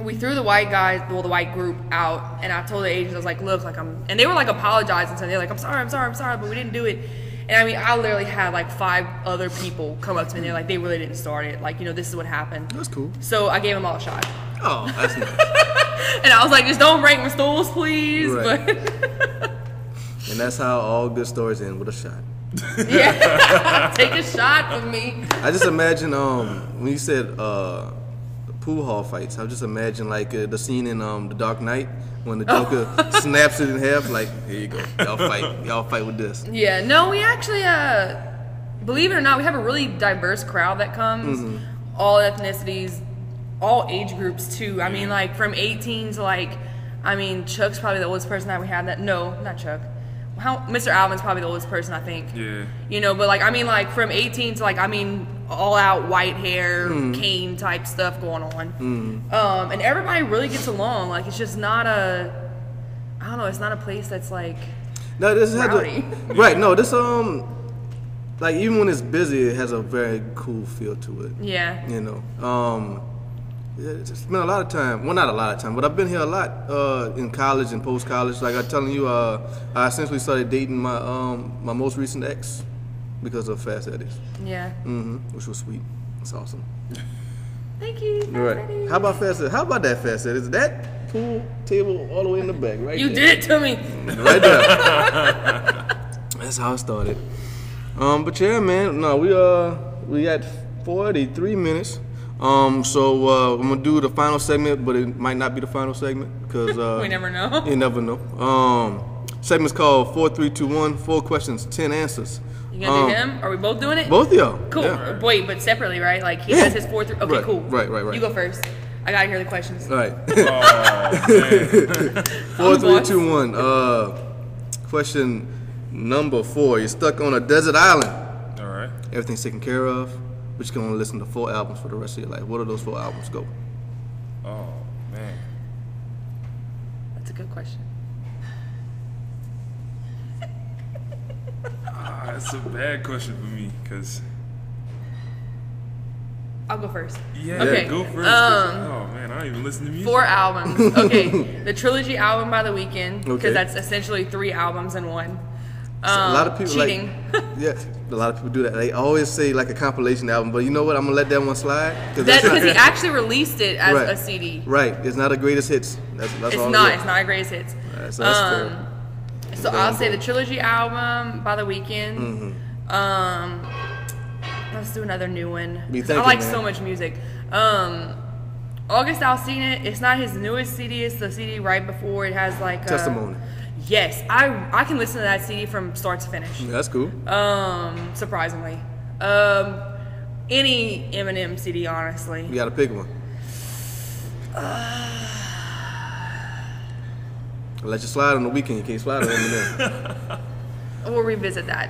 A: we threw the white white group out, and I told the Asians, I was like, look, like and they were like apologizing, so they're like, I'm sorry, but we didn't do it. And I mean, I literally had like 5 other people come up to me and they're like, they really didn't start it. Like, you know, this is what happened.
B: That's cool.
A: So I gave them all a shot.
B: Oh, that's nice.
A: And I was like, just don't break my stools, please.
B: Right.
A: But
B: and that's how all good stories end, with a shot.
A: Yeah. Take a shot with me.
B: I just imagine when you said pool hall fights, I just imagine like the scene in The Dark Knight when the Joker snaps it in half. Like, here you go, y'all fight with this. Yeah,
A: no, we actually believe it or not, we have a really diverse crowd that comes. All ethnicities, all age groups too. I mean, like from 18 to like, I mean, Chuck's probably the oldest person that we had. No, not Chuck. Mr. Alvin's probably the oldest person, I think.
D: Yeah.
A: You know, but like, I mean, like from 18 to like, I mean, all out white hair, cane type stuff going on. And everybody really gets along. Like, it's just not I don't know, it's not a place that's like rowdy.
B: Right, no, this like even when it's busy, it has a very cool feel to it.
A: Yeah.
B: You know, it's been a lot of time. Well, not a lot of time, but I've been here a lot in college and post college. Like I'm telling you, I essentially started dating my my most recent ex because of Fast Eddie's.
A: Yeah.
B: Which was sweet. It's awesome.
A: Thank you.
B: Right. How about Fast Eddie? How about that Fast Eddie? Is that pool table all the way in the back, right?
A: You did it to me.
B: Right there. That's how it started. But yeah, man. No, we got 43 minutes. So I'm gonna do the final segment, but it might not be the final segment because
A: we never know.
B: You never know. Segment's called 4, 3, 2, 1. 4 questions, 10 answers.
A: You gonna do him? Are we both doing it?
B: Both of y'all.
A: Cool.
B: Yeah.
A: Wait, but separately, right? Like he does his 4 through. Okay,
B: right.
A: cool.
B: Right.
A: You go first. I gotta hear the questions.
B: All right.
D: Oh,
B: 4, 3, 2, 1. Question number 4. You're stuck on a desert island.
D: All right.
B: Everything's taken care of, but you can only listen to 4 albums for the rest of your life. What are those 4 albums? Go.
D: Oh, man.
A: That's a good question.
D: That's a bad question for me because
A: I'll go first.
D: Yeah,
A: Okay.
D: go first. Oh man, I don't even listen to music.
A: 4 albums. Okay, the Trilogy album by The Weeknd, because
B: Okay.
A: that's essentially 3 albums in one.
B: A lot of people
A: cheating.
B: Yeah, a lot of people do that. They always say like a compilation album, but you know what? I'm gonna let that one slide
A: Because he actually released it as
B: Right.
A: a CD.
B: Right, it's not the greatest hits. That's
A: It's
B: all.
A: not.
B: It is.
A: It's not a greatest hits.
B: So that's fair.
A: So I'll say the Trilogy album by The Weeknd.
B: Mm-hmm.
A: Let's do another new one.
B: Be
A: I
B: thinking,
A: like
B: man.
A: so much music. August Alsina. It's not his newest CD. It's the CD right before. It has like
B: Testimony.
A: Yes, I can listen to that CD from start to finish.
B: Yeah, that's cool.
A: Surprisingly, any Eminem CD, honestly.
B: You gotta pick one. I'll let you slide on the weekend. You can't slide on Eminem.
A: We'll revisit that.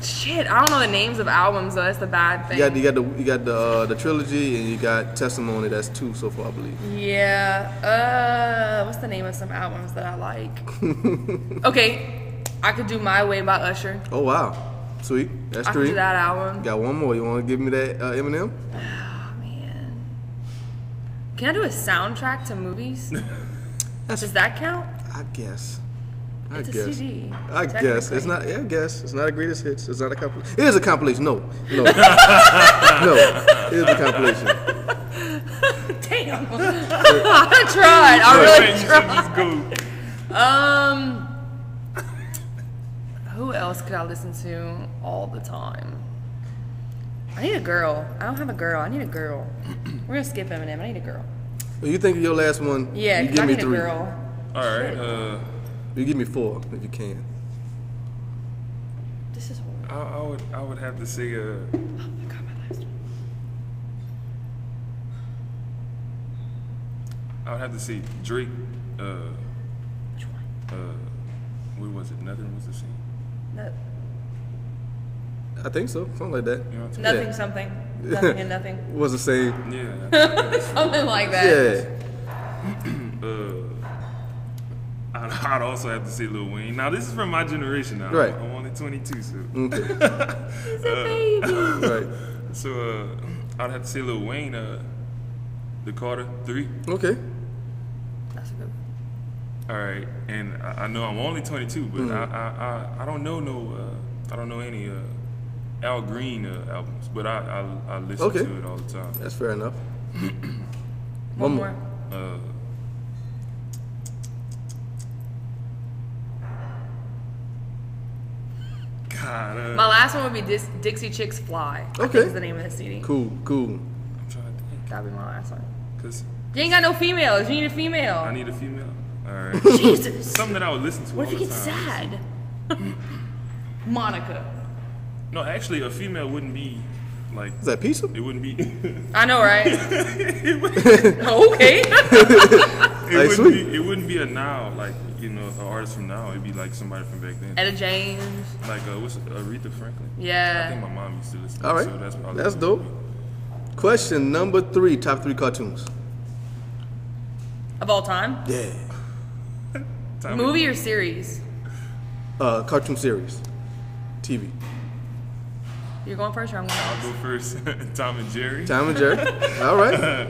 A: Shit, I don't know the names of albums though. That's the bad thing.
B: You got the trilogy and you got Testimony. That's 2 so far, I believe.
A: Yeah. What's the name of some albums that I like? Okay, I could do My Way by Usher.
B: Oh wow, sweet. That's
A: I could
B: 3.
A: do that album.
B: Got one more. You want to give me that Eminem?
A: Oh man. Can I do a soundtrack to movies? Does that count?
B: I guess.
A: It's a
B: guess.
A: CD.
B: I guess it's not. Yeah, I guess it's not a greatest hits. It's not a compilation. It is a compilation. No, no, it is a compilation.
A: Damn. I tried. I really tried.
D: Just go.
A: Who else could I listen to all the time? I need a girl. I don't have a girl. I need a girl. We're gonna skip Eminem. I need a girl.
B: Well, you think of your last one?
A: Yeah,
B: you
A: because I
B: give me
A: need
B: 3.
A: a girl.
D: All right.
B: You give me 4 if you can.
A: This is horrible.
D: I would have to say
A: Oh my god, my last one.
D: I would have to say Drake.
A: Which one?
D: What was it? Nothing was the same.
A: No,
B: I think so. Something like that.
D: You know what I'm
A: nothing,
B: Yeah.
A: something. Nothing and nothing.
B: Was the same.
D: Yeah.
A: Something like that.
B: Yeah.
D: I'd also have to say Lil Wayne. Now this is from my generation. Now
B: Right.
D: I'm only 22, so
B: Okay.
A: He's a baby.
B: Right.
D: so I'd have to say Lil Wayne. The Carter 3.
B: Okay.
A: That's a good one.
D: All right, and I know I'm only 22, but I don't know I don't know any Al Green albums, but I listen
B: Okay.
D: to it all the time.
B: That's fair enough.
A: One more.
D: God,
A: My last one would be Dixie Chicks Fly. I
B: Okay.
A: think is the name of the CD.
B: Cool. Cool.
D: I'm trying to think,
A: That'd be my last one.
D: cause
A: You ain't got no females. You need a female.
D: I need a female. All right,
A: Jesus.
D: something that I would listen to.
A: What if
D: all
A: you
D: the
A: get
D: time.
A: sad? Monica.
D: No, actually, a female wouldn't be like.
B: Is that pizza?
D: It wouldn't be.
A: I know, right?
D: it
A: Okay.
B: Hey, sweet.
D: wouldn't be a now, like, you know, an artist from now. It'd be like somebody from back then.
A: Etta James.
D: Like what's Aretha Franklin? I
A: Yeah.
D: think my mom used to listen to
B: All
D: it,
B: right.
D: so that's probably
B: That's
D: what it
B: dope.
D: would be.
B: Question number 3. Top 3 cartoons.
A: Of all time?
B: Yeah.
D: Time
A: Movie or series?
B: Cartoon series. TV.
A: You're going first or I'm going
D: I'll
A: first?
D: go first. Tom and Jerry.
B: Tom and Jerry. All right.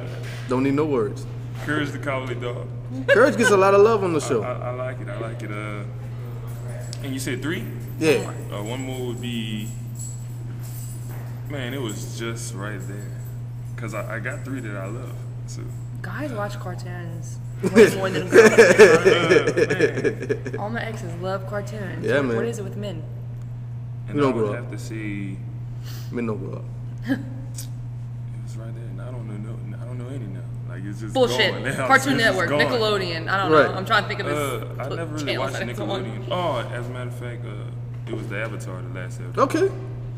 B: Don't need no words.
D: Courage the Cowardly Dog.
B: Courage gets a lot of love on the show.
D: I like it. I like it. And you said 3?
B: Yeah.
D: One more would be. Man, it was just right there. Cause I got 3 that I love. So.
A: Guys watch cartoons way more than girls.
D: Man.
A: All my exes love cartoons.
B: Yeah, man.
A: What is it with men?
D: And
B: We
D: I
B: don't
D: would
B: grow
D: have
B: up.
D: to say
B: Men don't grow up.
D: it was right there. And I don't know any now. Like it's just
A: Bullshit.
D: gone now.
A: Cartoon
D: It's just
A: Network,
D: gone.
A: Nickelodeon. I don't
B: Right.
A: know. I'm trying to think of this.
D: I never really
A: channels
D: watched
A: that it's on.
D: Nickelodeon. Oh, as a matter of fact, it was the Avatar, the last episode.
B: Okay.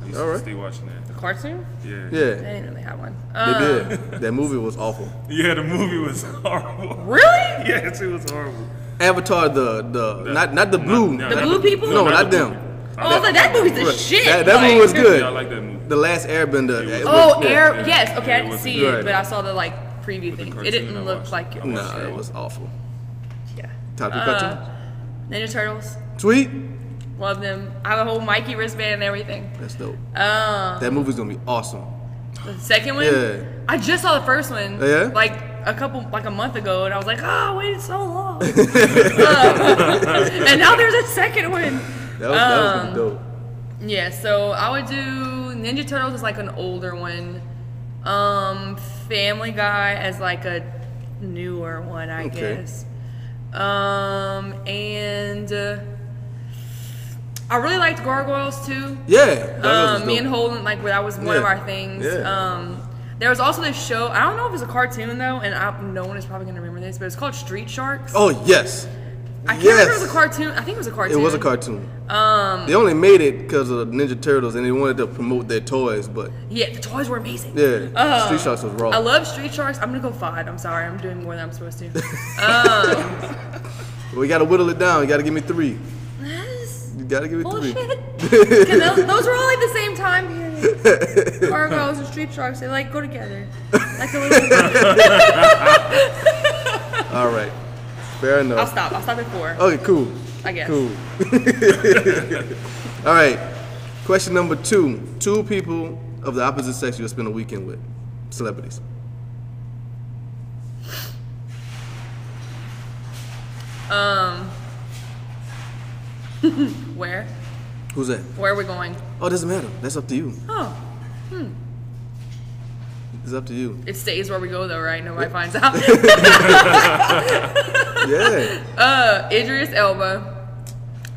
D: I used
B: All
D: to
B: right.
D: stay watching that.
A: Cartoon?
D: Yeah.
B: Yeah.
A: They didn't really have one.
B: They did. That movie was awful.
D: Yeah, the movie was horrible.
A: Really?
D: Yes, it was horrible.
B: Avatar, not the blue.
D: No,
A: The
D: not
A: blue people?
B: No, not
D: the
B: them.
D: blue people.
A: Oh, I was like, that movie's the shit.
B: That movie was good.
D: Yeah, I like that movie.
B: The Last Airbender.
D: It was-
A: Oh,
B: yeah.
A: Air. Yes. Okay,
D: Yeah,
A: I
D: it
A: didn't
D: wasn't
A: see
B: good.
A: it, but I saw the preview
D: But the
A: thing.
D: cartoon
A: It didn't
D: I
A: look
D: watched.
A: like it.
D: I watched
B: Nah, it was awful.
A: Yeah.
B: Top 3 cartoons.
A: Ninja Turtles.
B: Sweet.
A: Love them. I have a whole Mikey wristband and everything.
B: That's dope. That movie's gonna be awesome.
A: The second one?
B: Yeah.
A: I just saw the first one.
B: Yeah?
A: Like a month ago, and I was like, oh, I waited so long. And now there's a second one.
B: That was pretty dope.
A: Yeah, so I would do Ninja Turtles as like an older one. Family Guy as like a newer one, I guess. And I really liked Gargoyles too.
B: Yeah.
A: Me and Holden, like that was one of our things.
B: Yeah.
A: There was also this show. I don't know if it's a cartoon though, and no one is probably gonna remember this, but it's called Street Sharks.
B: Oh yes.
A: I can't remember if it was a cartoon. I think it was a cartoon.
B: It was a cartoon. They only made it because of the Ninja Turtles, and they wanted to promote their toys. But
A: yeah, the toys were amazing.
B: Yeah, Street Sharks was raw.
A: I love Street Sharks. I'm gonna go 5. I'm sorry, I'm doing more than I'm supposed to.
B: Well, you gotta whittle it down. You gotta give me 3. You gotta give me 3.
A: Bullshit. Those were all like the same time period. Gargoyles and Street Sharks, they like go together. Like a little.
B: All right. Fair enough.
A: I'll stop at 4.
B: Okay, cool.
A: I guess.
B: Cool. All right. Question number 2. 2 people of the opposite sex you'll spend a weekend with. Celebrities.
A: Where?
B: Who's that?
A: Where are we going?
B: Oh, it doesn't matter. That's up to you.
A: Oh.
B: It's up to you.
A: It stays where we go though, right? Nobody finds out.
B: Yeah.
A: Idris Elba.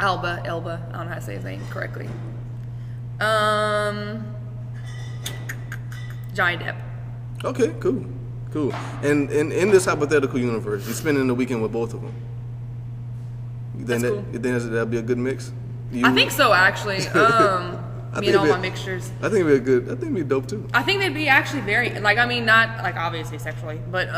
A: I don't know how to say his name correctly. Johnny Depp.
B: Okay, cool. And in this hypothetical universe, you're spending the weekend with both of them.
A: That's cool.
B: You think that'll be a good mix?
A: I think so, actually. Me and all my mixtures.
B: I think it'd be dope too.
A: I think they'd be actually very not like obviously sexually, but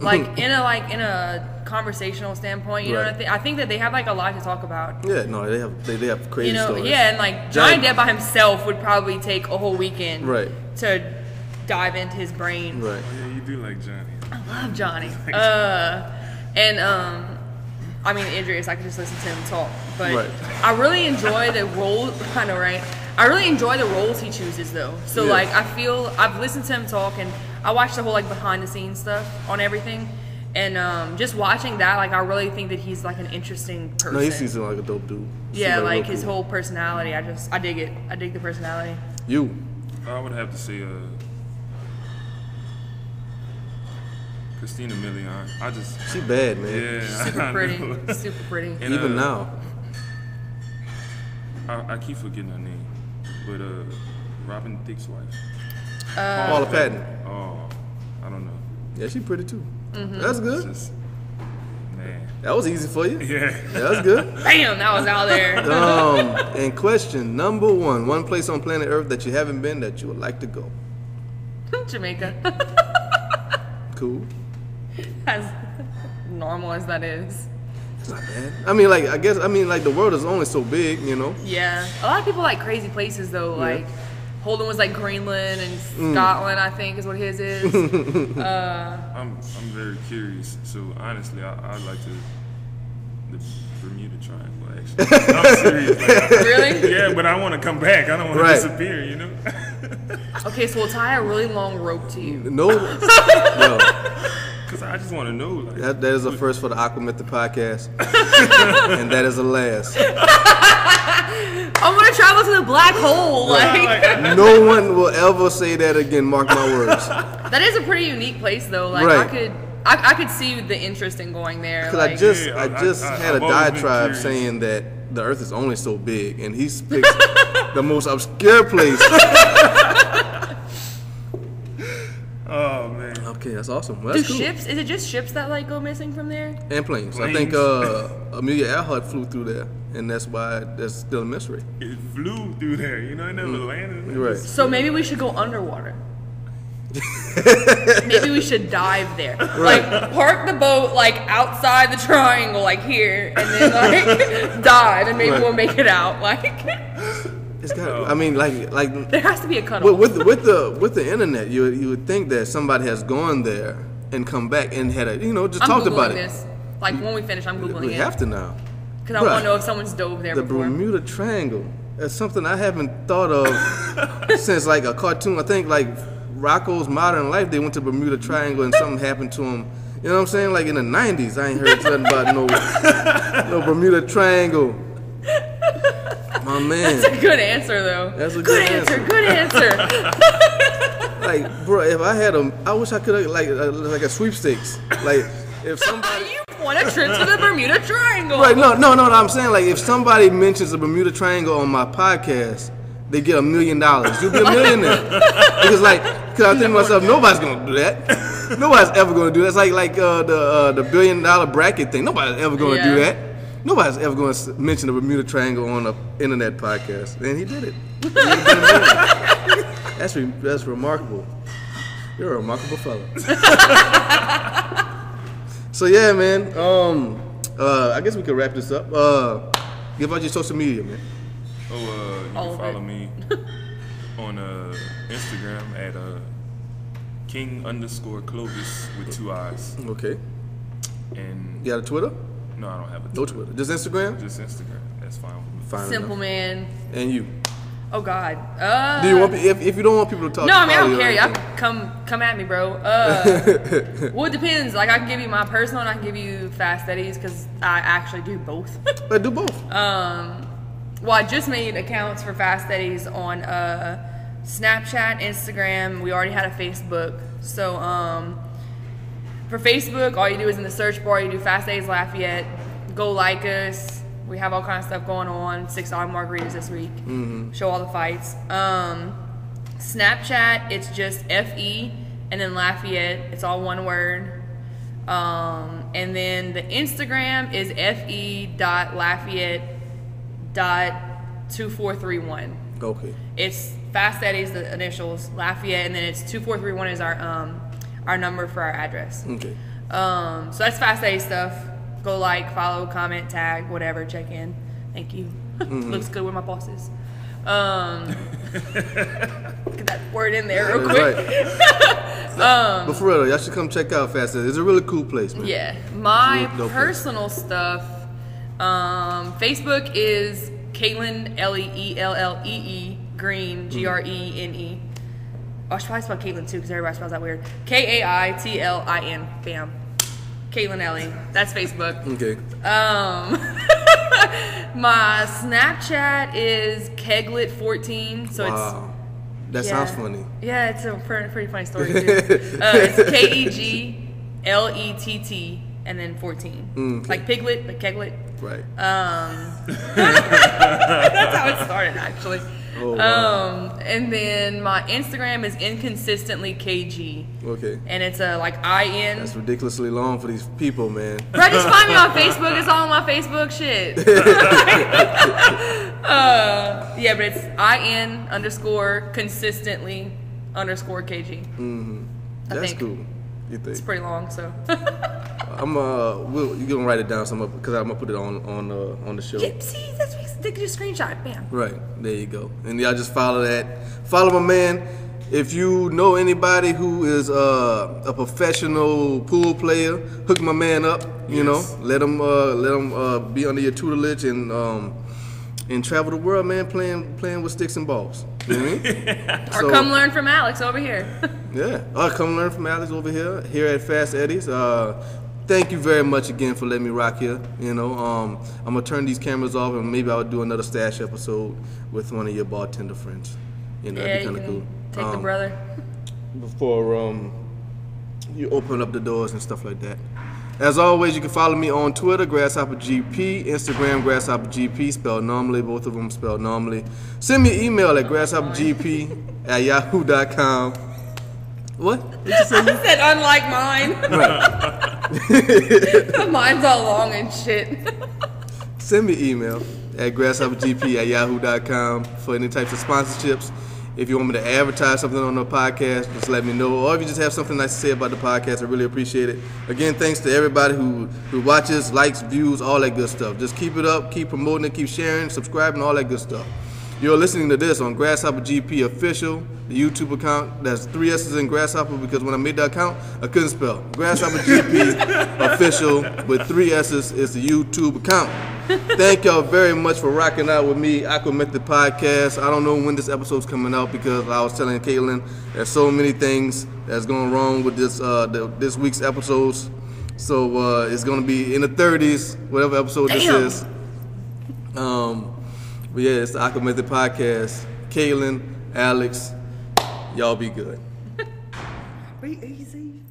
A: like in a conversational standpoint, you know. What I think that they have like a lot to talk about.
B: Yeah, no, they have crazy stories.
A: Yeah, and like Johnny Depp by himself would probably take a whole weekend to dive into his brain.
B: Right.
D: Oh, yeah, you do like Johnny.
A: I love Johnny. I mean, Idris, I could just listen to him talk. But I really enjoy the role, kind of, right? I really enjoy the roles he chooses, though. So, like, I feel, I've listened to him talk, and I watched the whole, like, behind-the-scenes stuff on everything. And just watching that, like, I really think that he's, like, an interesting person.
B: No, he seems like a dope dude.
A: Yeah, like, his whole personality, I dig it. I dig the personality.
D: I would have to say, Christina Milian.
B: She bad, man.
D: Yeah,
A: super pretty. Super pretty.
D: And,
B: even now.
D: I keep forgetting her name, but Robin Thicke's wife.
B: Paula Patton.
D: Oh, I don't know.
B: Yeah, she pretty too. That's good.
D: Man,
B: that was easy for you.
D: Yeah,
B: that was good.
A: Bam, that was out there.
B: And question number 1: one place on planet Earth that you haven't been that you would like to go.
A: Jamaica.
B: Cool.
A: As normal as that is.
B: It's not bad. I mean, like, the world is only so big, you know?
A: Yeah. A lot of people like crazy places, though. Like, Holden was like Greenland and Scotland, I think, is what his is.
D: I'm very curious. So, honestly, I'd like the Bermuda Triangle, actually. I'm serious. Like,
A: really?
D: Yeah, but I want to come back. I don't want to disappear, you know?
A: Okay, so we'll tie a really long rope to you.
B: No.
D: Because I just want to know. Like,
B: that is a first for the AquaMethodPodcast. And that is a last.
A: I'm going to travel to the black hole. Like.
B: No one will ever say that again, mark my words.
A: That is a pretty unique place, though. Like, I could see the interest in going there.
B: Because
A: like,
B: I just had a diatribe saying that the Earth is only so big, and he picks the most obscure place.
D: Oh man.
B: Okay, that's awesome. Well, that's cool.
A: Ships? Is it just ships that like go missing from there?
B: And planes. I think Amelia Earhart flew through there, and that's why there's still a mystery.
D: It flew through there, you know, it never landed.
B: Right.
A: So maybe we should go underwater. Maybe we should dive there. Like, park the boat, like, outside the triangle, like, here, and then, like, dive, and maybe we'll make it out. Like,
B: it's got. I mean, like
A: there has to be a cutoff.
B: With the internet, you would think that somebody has gone there and come back and had a just talked about it.
A: Like, when we finish, I'm Googling it.
B: We have to now.
A: Because I want to know if someone's dove there before.
B: The Bermuda Triangle. That's something I haven't thought of since, like, a cartoon. I think, like, Rocco's Modern Life, they went to Bermuda Triangle and something happened to him. You know what I'm saying? Like in the 90s, I ain't heard nothing about no Bermuda Triangle. My man.
A: That's a good answer, though.
B: That's a good answer.
A: Good answer.
B: Like, bro, if I had I wish I could have like a sweepstakes. Like, if somebody.
A: You want a trip to the Bermuda Triangle?
B: Right? No. I'm saying like if somebody mentions the Bermuda Triangle on my podcast, they get $1 million. You'll be a millionaire. Because I think to myself, nobody's gonna do that. Nobody's ever gonna do that. It's like the $1 billion bracket thing. Nobody's ever gonna do that. Nobody's ever going to mention the Bermuda Triangle on an internet podcast, and he did it. That's remarkable. You're a remarkable fella. So yeah, man. I guess we could wrap this up. Give out your social media, man.
D: You can follow me on Instagram at King_Clovis with 2 eyes.
B: Okay.
D: And
B: you got a Twitter?
D: No, I don't have a Twitter.
B: No Twitter. Just Instagram?
D: Just Instagram. That's fine with me.
B: Fine
A: Simple
B: enough.
A: man.
B: And you?
A: Oh God.
B: Do you want if you don't want people to talk?
A: No, I mean I don't care.
B: Y'all
A: Come at me, bro. Well, it depends. Like I can give you my personal, and I can give you Fast Eddie's because I actually do both.
B: But do both.
A: Well, I just made accounts for Fast Eddie's on Snapchat, Instagram. We already had a Facebook. So for Facebook, all you do is in the search bar, you do Fast Eddie's Lafayette. Go like us. We have all kinds of stuff going on. $6 margaritas this week. Mm-hmm. Show all the fights. Snapchat, it's just FE and then Lafayette. It's all one word. And then the Instagram is fe.lafayette.2431.
B: Okay.
A: It's Fast Eddie's, the initials, Lafayette, and then it's 2431 is our number for our address.
B: Okay.
A: So that's Fast Eddie stuff. Go like, follow, comment, tag, whatever, check in. Thank you.
B: Mm-hmm.
A: Looks good where my boss is. Get that word in there real quick.
B: Right. But for real, y'all should come check out Fast Eddie. It's a really cool place, man.
A: Yeah. My
B: Real
A: personal stuff, Facebook is Caitlin, Leellee, Green, Grene. Oh, I should probably spell Caitlin too because everybody spells that weird. Kaitlin. Bam. Caitlin Ellie. That's Facebook.
B: Okay.
A: My Snapchat is Keglet14. So
B: wow. That sounds funny.
A: Yeah, it's a pretty funny story too. It's KEGLETT and then 14.
B: Okay.
A: Like Piglet, but Keglet.
B: Right.
A: That's how it started actually.
B: Oh, wow.
A: And then my Instagram is inconsistently_KG.
B: Okay.
A: And it's like IN.
B: That's ridiculously long for these people, man.
A: Bro, just find me on Facebook. It's all on my Facebook shit. Yeah, but it's IN_consistently_KG.
B: Mm-hmm.
A: That's
B: cool. You think?
A: It's pretty long, so.
B: You gonna write it down because I'm gonna put it on the show.
A: Yeah, see, that's what they could just screenshot. Bam.
B: Right, there you go. And y'all just follow that. Follow my man. If you know anybody who is a professional pool player, hook my man up. You know, let him be under your tutelage and travel the world, man, playing with sticks and balls. You know what I mean?
A: Or come learn from Alex over here.
B: Yeah, or come learn from Alex over here at Fast Eddie's. Thank you very much again for letting me rock here. You know, I'm gonna turn these cameras off and maybe I'll do another stash episode with one of your bartender friends. You know, that'd be kind of cool.
A: Take the brother.
B: Before you open up the doors and stuff like that. As always, you can follow me on Twitter, GrasshopperGP, Instagram, GrasshopperGP, spelled normally, both of them spelled normally. Send me an email at grasshoppergp@yahoo.com. What? What you say?
A: I said unlike mine.
B: Right.
A: Mine's all long and shit.
B: Send me an email at grasshoppergp@yahoo.com for any types of sponsorships. If you want me to advertise something on the podcast, just let me know. Or if you just have something nice to say about the podcast, I really appreciate it. Again, thanks to everybody who watches, likes, views, all that good stuff. Just keep it up, keep promoting it, keep sharing, subscribing, all that good stuff. You're listening to this on Grasshopper GP Official, the YouTube account. That's 3 S's in Grasshopper because when I made that account, I couldn't spell. Grasshopper GP Official with 3 S's is the YouTube account. Thank y'all very much for rocking out with me, AquaMethodPodcast. I don't know when this episode's coming out because I was telling Caitlin there's so many things that's going wrong with this week's episodes. So it's going to be in the 30s, whatever episode this is. But yeah, it's the AquaMethodPodcast. Caitlin, Alex, y'all be good.
A: Breathe easy.